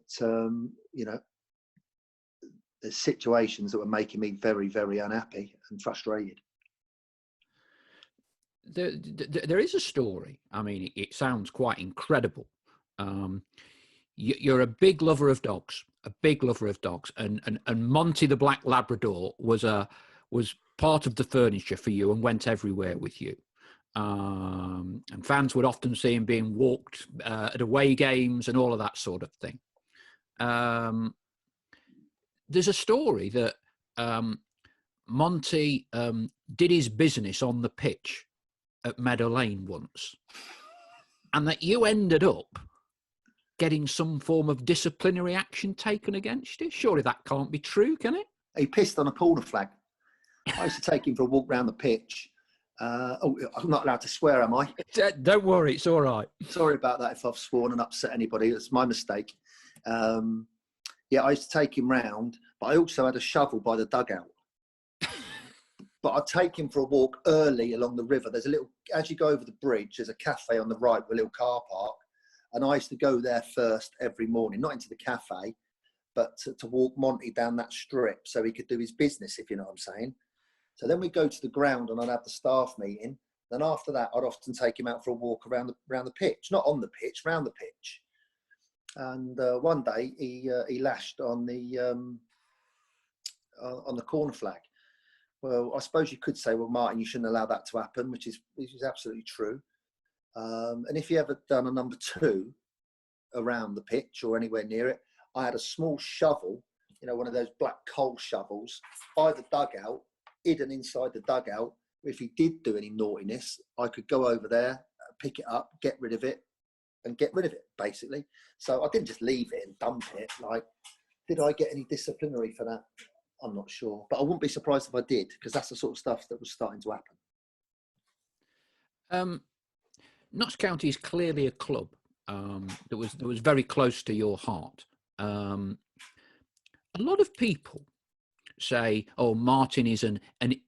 [SPEAKER 2] there's situations that were making me very, very unhappy and frustrated.
[SPEAKER 1] There is a story. I mean, it sounds quite incredible. You're a big lover of dogs, and Monty the Black Labrador was part of the furniture for you and went everywhere with you. And fans would often see him being walked at away games and all of that sort of thing. There's a story that Monty did his business on the pitch at Meadow Lane once, and that you ended up getting some form of disciplinary action taken against you. Surely that can't be true, can it?
[SPEAKER 2] He pissed on a corner flag. I used to take him for a walk around the pitch, I'm not allowed to swear, am I?
[SPEAKER 1] Don't worry, it's all right.
[SPEAKER 2] Sorry about that if I've sworn and upset anybody. It's my mistake. Yeah, I used to take him round, but I also had a shovel by the dugout. But I'd take him for a walk early along the river. There's a little, as you go over the bridge, there's a cafe on the right with a little car park. And I used to go there first every morning, not into the cafe, but to walk Monty down that strip so he could do his business, if you know what I'm saying. So then we'd go to the ground and I'd have the staff meeting. Then after that, I'd often take him out for a walk around the pitch, not on the pitch, around the pitch. And one day he lashed on the corner flag. Well, I suppose you could say, well, Martin, you shouldn't allow that to happen, which is absolutely true. And if you ever done a number 2 around the pitch or anywhere near it, I had a small shovel, you know, one of those black coal shovels by the dugout, hidden inside the dugout. If he did do any naughtiness, I could go over there, pick it up, get rid of it, basically. So I didn't just leave it and dump it. Like, did I get any disciplinary for that? I'm not sure, but I wouldn't be surprised if I did, because that's the sort of stuff that was starting to happen.
[SPEAKER 1] Notts County is clearly a club that was very close to your heart. A lot of people say, "Oh, Martin is an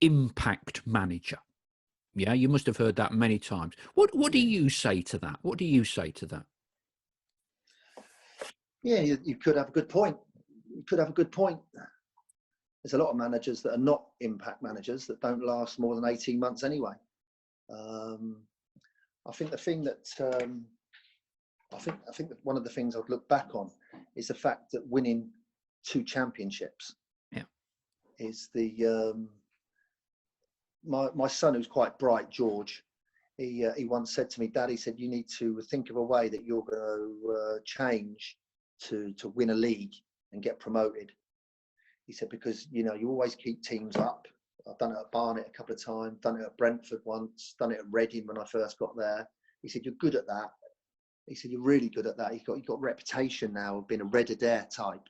[SPEAKER 1] impact manager." Yeah, you must have heard that many times. What do you say to that? What do you say to that?
[SPEAKER 2] Yeah, you could have a good point. There's a lot of managers that are not impact managers that don't last more than 18 months anyway. I think the thing that I think that one of the things I'd look back on is the fact that winning 2 championships.
[SPEAKER 1] Yeah.
[SPEAKER 2] Is the my son, who's quite bright, George. He once said to me, Dad, he said, you need to think of a way that you're going to change to win a league and get promoted. He said, because, you know, you always keep teams up. I've done it at Barnet a couple of times, done it at Brentford once, done it at Reading when I first got there. He said, you're good at that. He said, you're really good at that. You've got a reputation now of being a Red Adair type.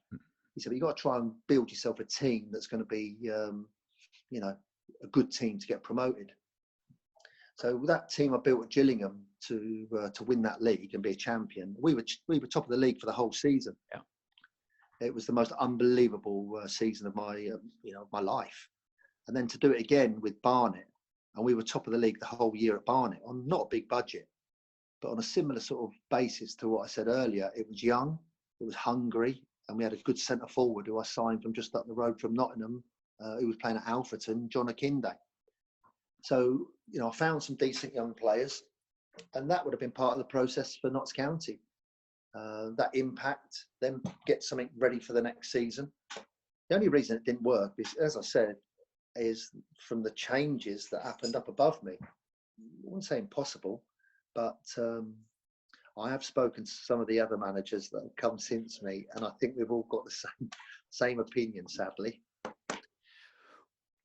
[SPEAKER 2] He said, you've got to try and build yourself a team that's going to be, you know, a good team to get promoted. So with that team I built at Gillingham to win that league and be a champion, we were top of the league for the whole season.
[SPEAKER 1] Yeah. It
[SPEAKER 2] was the most unbelievable season of my my life. And then to do it again with Barnet, and we were top of the league the whole year at Barnet on not a big budget, but on a similar sort of basis to what I said earlier. It was young, it was hungry, and we had a good centre forward who I signed from just up the road from Nottingham, who was playing at Alfreton, John Akinde. So, you know, I found some decent young players, and that would have been part of the process for Notts County. That impact, then get something ready for the next season. The only reason it didn't work is, as I said, is from the changes that happened up above me. I wouldn't say impossible, but I have spoken to some of the other managers that have come since me, and I think we've all got the same opinion, sadly.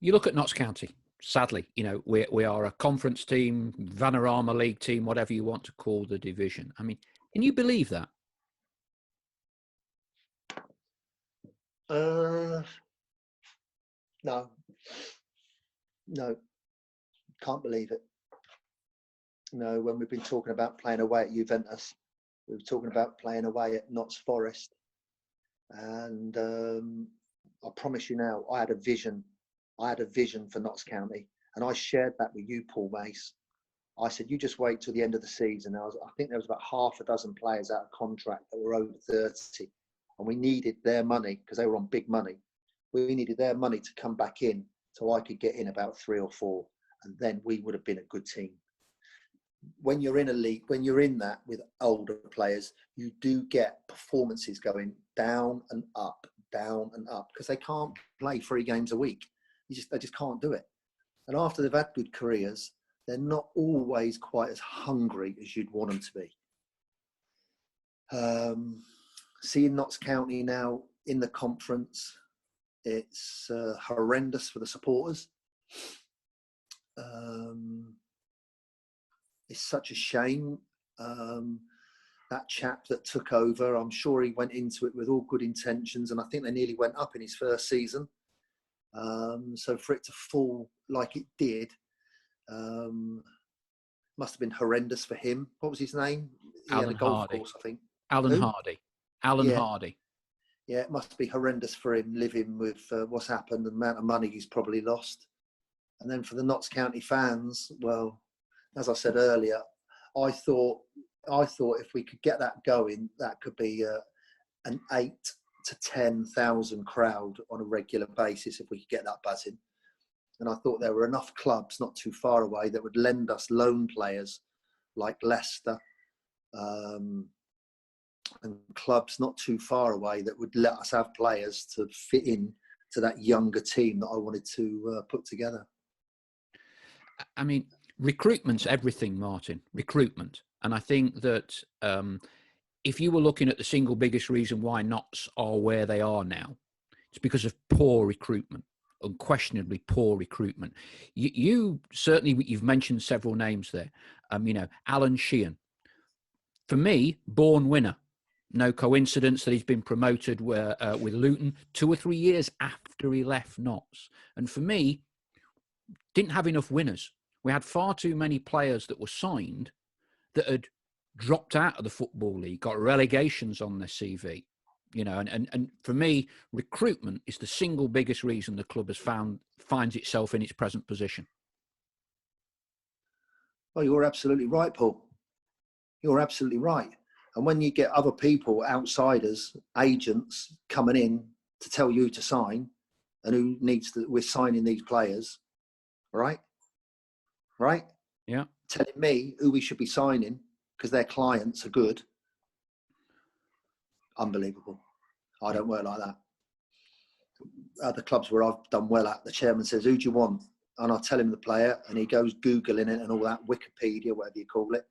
[SPEAKER 1] You look at Notts County, sadly, you know, we are a conference team, Vanarama League team, whatever you want to call the division. I mean, can you believe that?
[SPEAKER 2] No, can't believe it. No, when we've been talking about playing away at Juventus, we were talking about playing away at Notts Forest, and I promise you now, I had a vision for Notts County, and I shared that with you, Paul Mace. I said, you just wait till the end of the season. I think there was about half a dozen players out of contract that were over 30, and we needed their money because they were on big money. We needed their money to come back in so I could get in about 3 or 4, and then we would have been a good team. When you're in a league, when you're in that with older players, you do get performances going down and up, because they can't play 3 games a week. They just can't do it. And after they've had good careers, they're not always quite as hungry as you'd want them to be. Seeing Notts County now in the conference, it's horrendous for the supporters. It's such a shame. That chap that took over, I'm sure he went into it with all good intentions, and I think they nearly went up in his first season. So for it to fall like it did, Must have been horrendous for him. What was his name? He had a
[SPEAKER 1] Alan
[SPEAKER 2] golf
[SPEAKER 1] Hardy.
[SPEAKER 2] course, I think.
[SPEAKER 1] Alan
[SPEAKER 2] Who?
[SPEAKER 1] Hardy. Alan
[SPEAKER 2] Yeah.
[SPEAKER 1] Hardy.
[SPEAKER 2] Yeah, it must be horrendous for him living with what's happened, the amount of money he's probably lost. And then for the Notts County fans, well, as I said earlier, I thought if we could get that going, that could be an 8,000 to 10,000 crowd on a regular basis if we could get that buzzing. And I thought there were enough clubs not too far away that would lend us loan players like Leicester, and clubs not too far away that would let us have players to fit in to that younger team that I wanted to put together.
[SPEAKER 1] I mean, recruitment's everything, Martin. Recruitment. And I think that if you were looking at the single biggest reason why Notts are where they are now, it's because of poor recruitment, unquestionably poor recruitment. You certainly, you've mentioned several names there. Alan Sheehan. For me, born winner. No coincidence that he's been promoted with Luton 2 or 3 years after he left Notts. And for me, didn't have enough winners. We had far too many players that were signed that had dropped out of the Football League, got relegations on their CV. And for me, recruitment is the single biggest reason the club finds itself in its present position.
[SPEAKER 2] Well, you're absolutely right, Paul. You're absolutely right. And when you get other people, outsiders, agents coming in to tell you to sign, and we're signing these players, right? Right?
[SPEAKER 1] Yeah.
[SPEAKER 2] Telling me who we should be signing because their clients are good. Unbelievable. I don't work like that. At the clubs where I've done well at, the chairman says, who do you want? And I tell him the player, and he goes Googling it and all that, Wikipedia, whatever you call it.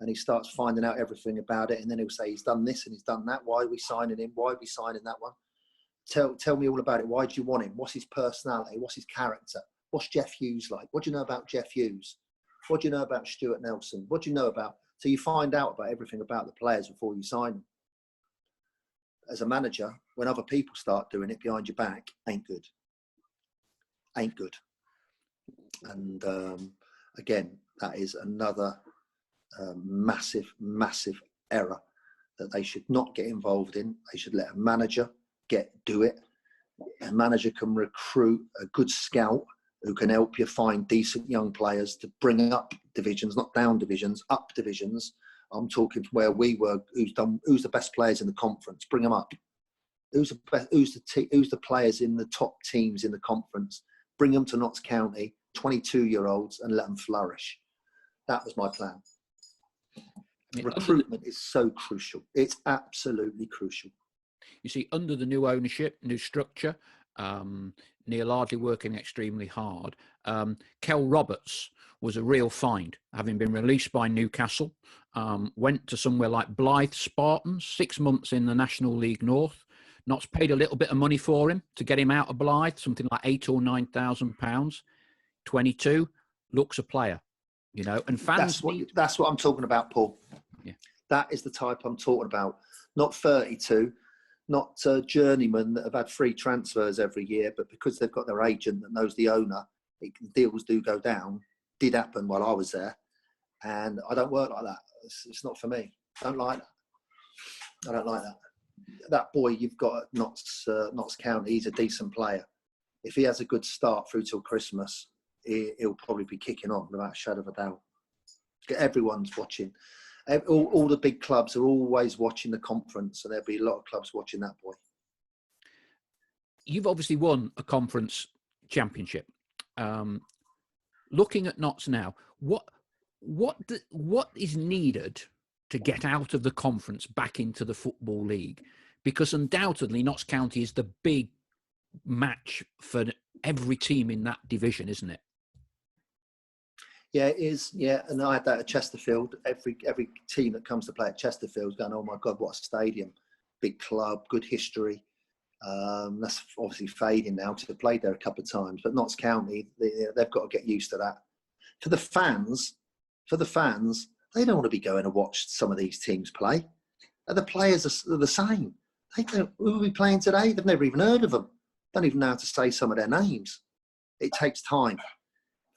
[SPEAKER 2] And he starts finding out everything about it. And then he'll say, he's done this and he's done that. Why are we signing him? Why are we signing that one? Tell me all about it. Why do you want him? What's his personality? What's his character? What's Jeff Hughes like? What do you know about Jeff Hughes? What do you know about Stuart Nelson? What do you know about? So you find out about everything about the players before you sign them. As a manager, when other people start doing it behind your back, ain't good. Ain't good. And again, that is another massive, massive error that they should not get involved in. They should let a manager do it. A manager can recruit a good scout who can help you find decent young players to bring up divisions, not down divisions, up divisions. I'm talking from where we were. Who's the best players in the conference? Bring them up. Who's the players in the top teams in the conference? Bring them to Notts County, 22-year-olds, and let them flourish. That was my plan. Recruitment is so crucial. It's absolutely crucial.
[SPEAKER 1] You see, under the new ownership, new structure, Neil Ardley working extremely hard. Kel Roberts was a real find, having been released by Newcastle, went to somewhere like Blyth Spartans, 6 months in the National League North. Notts paid a little bit of money for him to get him out of Blyth, something like £8,000 or £9,000. 22, looks a player, and fans.
[SPEAKER 2] That's what I'm talking about, Paul.
[SPEAKER 1] Yeah.
[SPEAKER 2] That is the type I'm talking about. Not 32, not journeymen that have had free transfers every year, but because they've got their agent that knows the owner, deals do go down. Did happen while I was there, and I don't work like that. It's not for me. I don't like that. I don't like that. That boy you've got at Notts County, he's a decent player. If he has a good start through till Christmas, he'll probably be kicking on without a shadow of a doubt. Everyone's watching. All the big clubs are always watching the conference, and there'll be a lot of clubs watching that boy.
[SPEAKER 1] You've obviously won a conference championship. Looking at Notts now, what is needed to get out of the conference back into the Football League? Because undoubtedly Notts County is the big match for every team in that division, isn't it?
[SPEAKER 2] Yeah, it is. Yeah, and I had that at Chesterfield. Every team that comes to play at Chesterfield is going, oh my God, what a stadium. Big club, good history. That's obviously fading now because they've played there a couple of times. But Notts County, they've got to get used to that. For the fans, they don't want to be going to watch some of these teams play. And the players are the same. Who are we playing today? They've never even heard of them. Don't even know how to say some of their names. It takes time.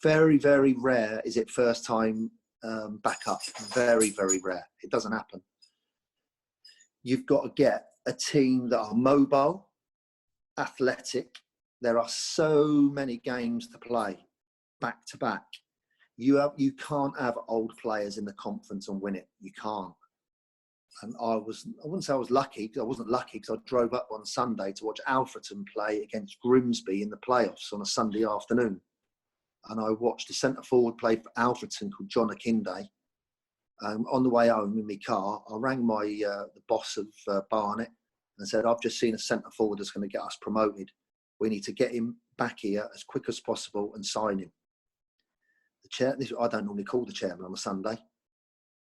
[SPEAKER 2] Very, very rare is it first time back up. Very, very rare. It doesn't happen. You've got to get a team that are mobile, athletic. There are so many games to play back to back. You can't have old players in the conference and win it. You can't. And I wouldn't say I was lucky, because I wasn't lucky, because I drove up on Sunday to watch Alfreton play against Grimsby in the playoffs on a Sunday afternoon. And I watched a centre forward play for Alfreton called John Akinde. On the way home in my car, I rang the boss of Barnet and said, I've just seen a centre forward that's going to get us promoted. We need to get him back here as quick as possible and sign him. I don't normally call the chairman on a Sunday.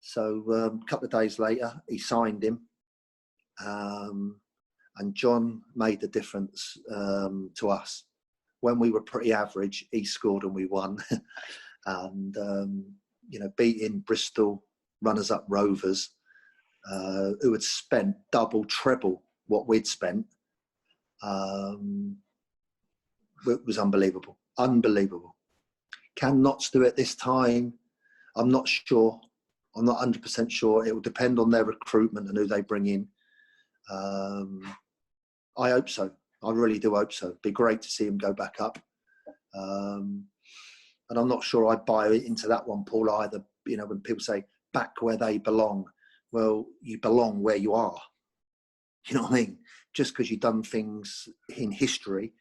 [SPEAKER 2] So a couple of days later, he signed him. And John made the difference to us. When we were pretty average, he scored and we won. And, beating Bristol runners-up Rovers, who had spent double, treble what we'd spent, it was unbelievable. Unbelievable. Can Notts do it this time? I'm not sure. I'm not 100% sure. It will depend on their recruitment and who they bring in. I hope so. I really do hope so. It'd be great to see him go back up. And I'm not sure I buy into that one, Paul, either. When people say back where they belong, well, you belong where you are. You know what I mean? Just because you've done things in history,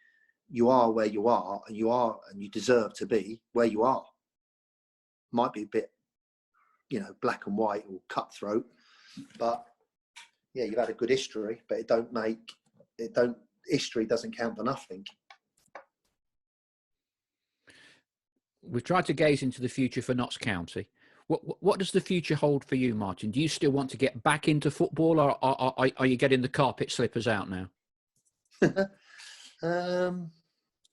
[SPEAKER 2] you are where you are, and you deserve to be where you are. Might be a bit, black and white or cutthroat, but yeah, you've had a good history, but history doesn't count for nothing.
[SPEAKER 1] We've tried to gaze into the future for Notts County. What does the future hold for you, Martin? Do you still want to get back into football, or are you getting the carpet slippers out now?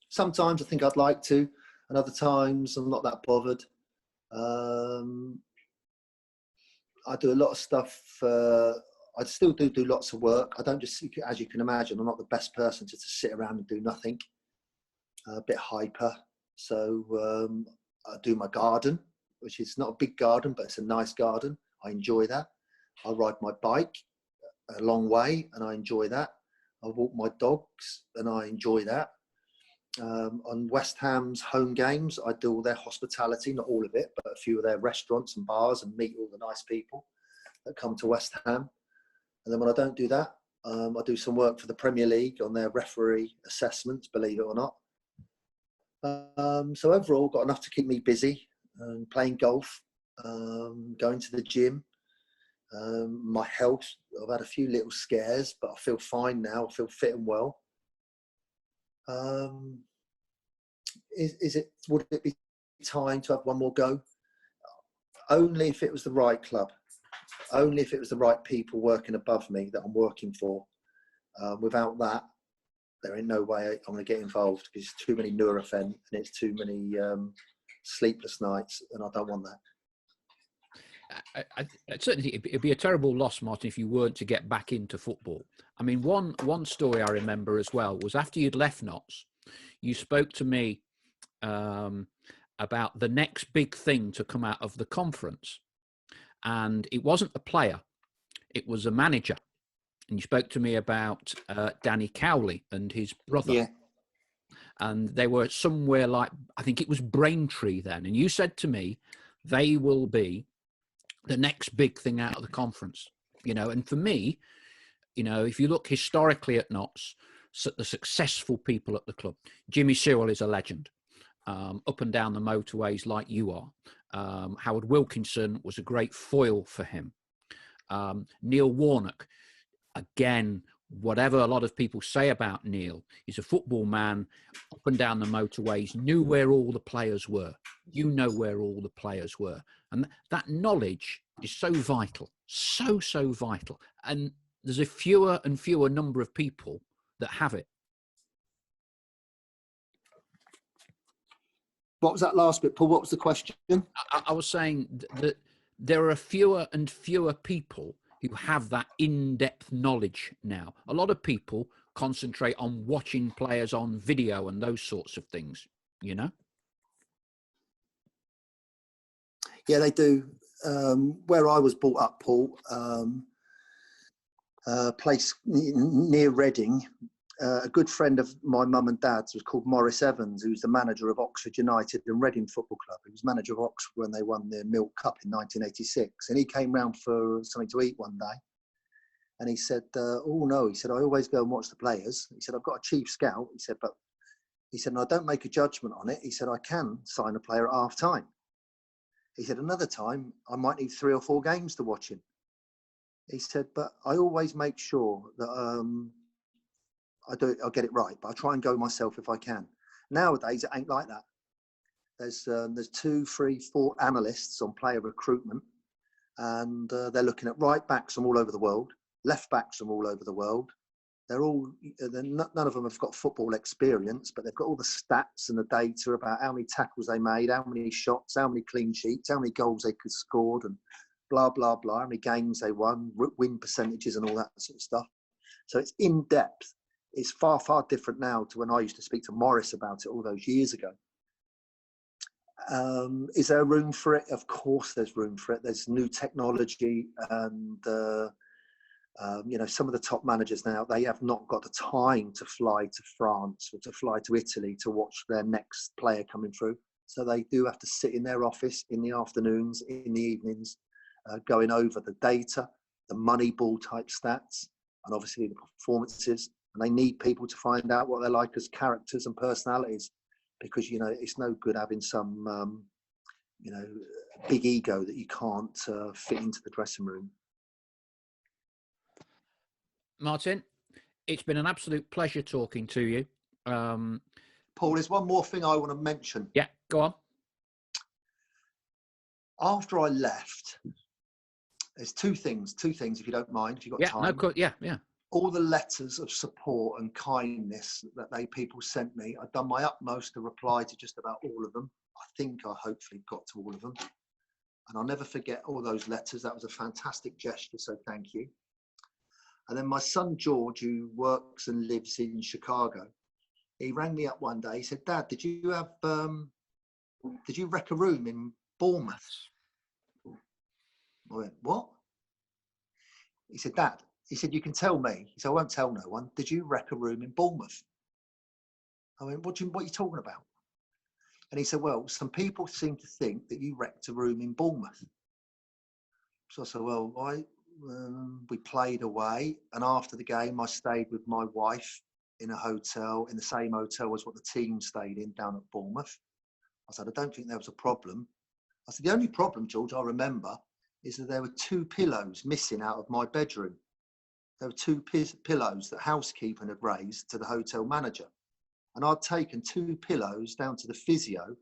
[SPEAKER 2] Sometimes I think I'd like to, and other times I'm not that bothered. I do a lot of stuff. I still do lots of work. I don't just, as you can imagine, I'm not the best person to sit around and do nothing. A bit hyper. So I do my garden, which is not a big garden, but it's a nice garden. I enjoy that. I ride my bike a long way, and I enjoy that. I walk my dogs, and I enjoy that. On West Ham's home games, I do all their hospitality, not all of it, but a few of their restaurants and bars, and meet all the nice people that come to West Ham. And then when I don't do that, I do some work for the Premier League on their referee assessments, believe it or not. So overall, got enough to keep me busy, playing golf, going to the gym. My health, I've had a few little scares, but I feel fine now. I feel fit and well. Would it be time to have one more go? Only if it was the right club. Only if it was the right people working above me that I'm working for. Without that, there ain't no way I'm going to get involved, because it's too many Nurofen and it's too many sleepless nights, and I don't want that.
[SPEAKER 1] Certainly, it'd be a terrible loss, Martin, if you weren't to get back into football. I mean, one story I remember as well was after you'd left Notts, you spoke to me about the next big thing to come out of the conference. And it wasn't a player, it was a manager. And you spoke to me about Danny Cowley and his brother.
[SPEAKER 2] Yeah.
[SPEAKER 1] And they were somewhere like, I think it was Braintree then. And you said to me, they will be the next big thing out of the conference. And for me, if you look historically at Notts, the successful people at the club, Jimmy Cyril is a legend, up and down the motorways like you are. Howard Wilkinson was a great foil for him. Neil Warnock, again, whatever a lot of people say about Neil, he's a football man, up and down the motorways, knew where all the players were. You know where all the players were. And that knowledge is so vital, so vital. And there's a fewer and fewer number of people that have it.
[SPEAKER 2] What was that last bit, Paul? What was the question?
[SPEAKER 1] I was saying that there are fewer and fewer people who have that in-depth knowledge now. A lot of people concentrate on watching players on video and those sorts of things,
[SPEAKER 2] Yeah, they do. Where I was brought up, Paul, place near Reading, a good friend of my mum and dad's was called Maurice Evans, who's the manager of Oxford United and Reading Football Club. He was manager of Oxford when they won the Milk Cup in 1986. And he came round for something to eat one day. And he said, oh no, he said, I always go and watch the players. He said, I've got a chief scout. He said, but he said, and I don't make a judgment on it. He said, I can sign a player at half time. He said, another time, I might need 3 or 4 games to watch him. He said, but I always make sure that I'll get it right, but I try and go myself if I can. Nowadays, it ain't like that. There's 2, 3, 4 analysts on player recruitment, and they're looking at right backs from all over the world, left backs from all over the world. None of them have got football experience, but they've got all the stats and the data about how many tackles they made, how many shots, how many clean sheets, how many goals they could scored, and blah, blah, blah, how many games they won, win percentages and all that sort of stuff. So it's in depth. It's far, far different now to when I used to speak to Maurice about it all those years ago. Is there room for it? Of course there's room for it. There's new technology and, some of the top managers now, they have not got the time to fly to France or to fly to Italy to watch their next player coming through. So they do have to sit in their office in the afternoons, in the evenings, going over the data, the Moneyball type stats, and obviously the performances. And they need people to find out what they're like as characters and personalities, because, it's no good having some, big ego that you can't fit into the dressing room.
[SPEAKER 1] Martin, it's been an absolute pleasure talking to you.
[SPEAKER 2] Paul, there's one more thing I want to mention.
[SPEAKER 1] Yeah, go on.
[SPEAKER 2] After I left, there's two things, if you don't mind, if you've got time.
[SPEAKER 1] Yeah.
[SPEAKER 2] All the letters of support and kindness that people sent me, I've done my utmost to reply to just about all of them. I think I hopefully got to all of them. And I'll never forget all those letters. That was a fantastic gesture, so thank you. And then my son, George, who works and lives in Chicago, he rang me up one day. He said, Dad, did you wreck a room in Bournemouth? I went, what? He said, Dad, he said, you can tell me. He said, I won't tell no one. Did you wreck a room in Bournemouth? I went, what are you talking about? And he said, well, some people seem to think that you wrecked a room in Bournemouth. So I said, well, we played away, and after the game I stayed with my wife in a hotel, in the same hotel as what the team stayed in down at Bournemouth. I said, I don't think there was a problem. I said, the only problem, George, I remember is that there were 2 pillows missing out of my bedroom. There were 2 pillows that housekeeping had raised to the hotel manager, and I'd taken 2 pillows down to the physio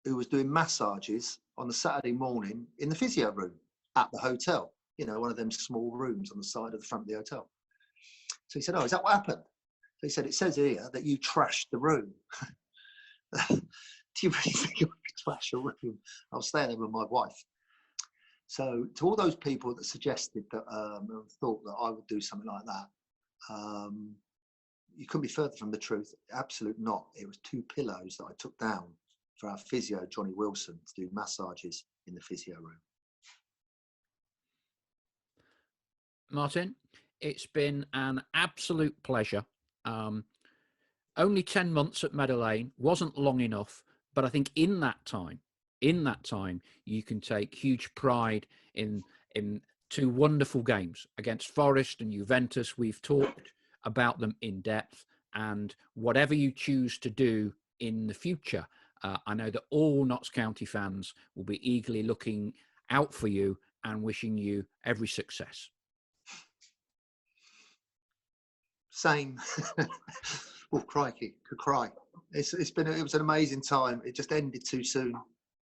[SPEAKER 2] who was doing massages on the Saturday morning in the physio room at the hotel. One of them small rooms on the side of the front of the hotel. So he said, oh, is that what happened? So he said, it says here that you trashed the room. Do you really think you could trash a room? I was staying there with my wife. So to all those people that suggested that, thought that I would do something like that, you couldn't be further from the truth. Absolutely not. It was 2 pillows that I took down for our physio, Johnny Wilson, to do massages in the physio room.
[SPEAKER 1] Martin, it's been an absolute pleasure. Only 10 months at Meadow Lane wasn't long enough, but I think in that time, you can take huge pride in 2 wonderful games against Forest and Juventus. We've talked about them in depth, and whatever you choose to do in the future, I know that all Notts County fans will be eagerly looking out for you and wishing you every success.
[SPEAKER 2] Same. Oh, crikey, could cry. It was an amazing time. It just ended too soon,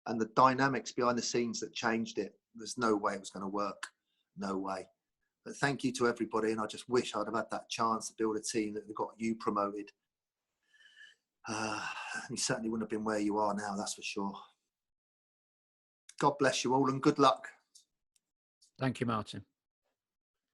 [SPEAKER 2] and the dynamics behind the scenes that changed it. There's no way it was going to work. No way. But thank you to everybody, and I just wish I'd have had that chance to build a team that got you promoted. You certainly wouldn't have been where you are now, that's for sure. God bless you all, and good luck.
[SPEAKER 1] Thank you, Martin.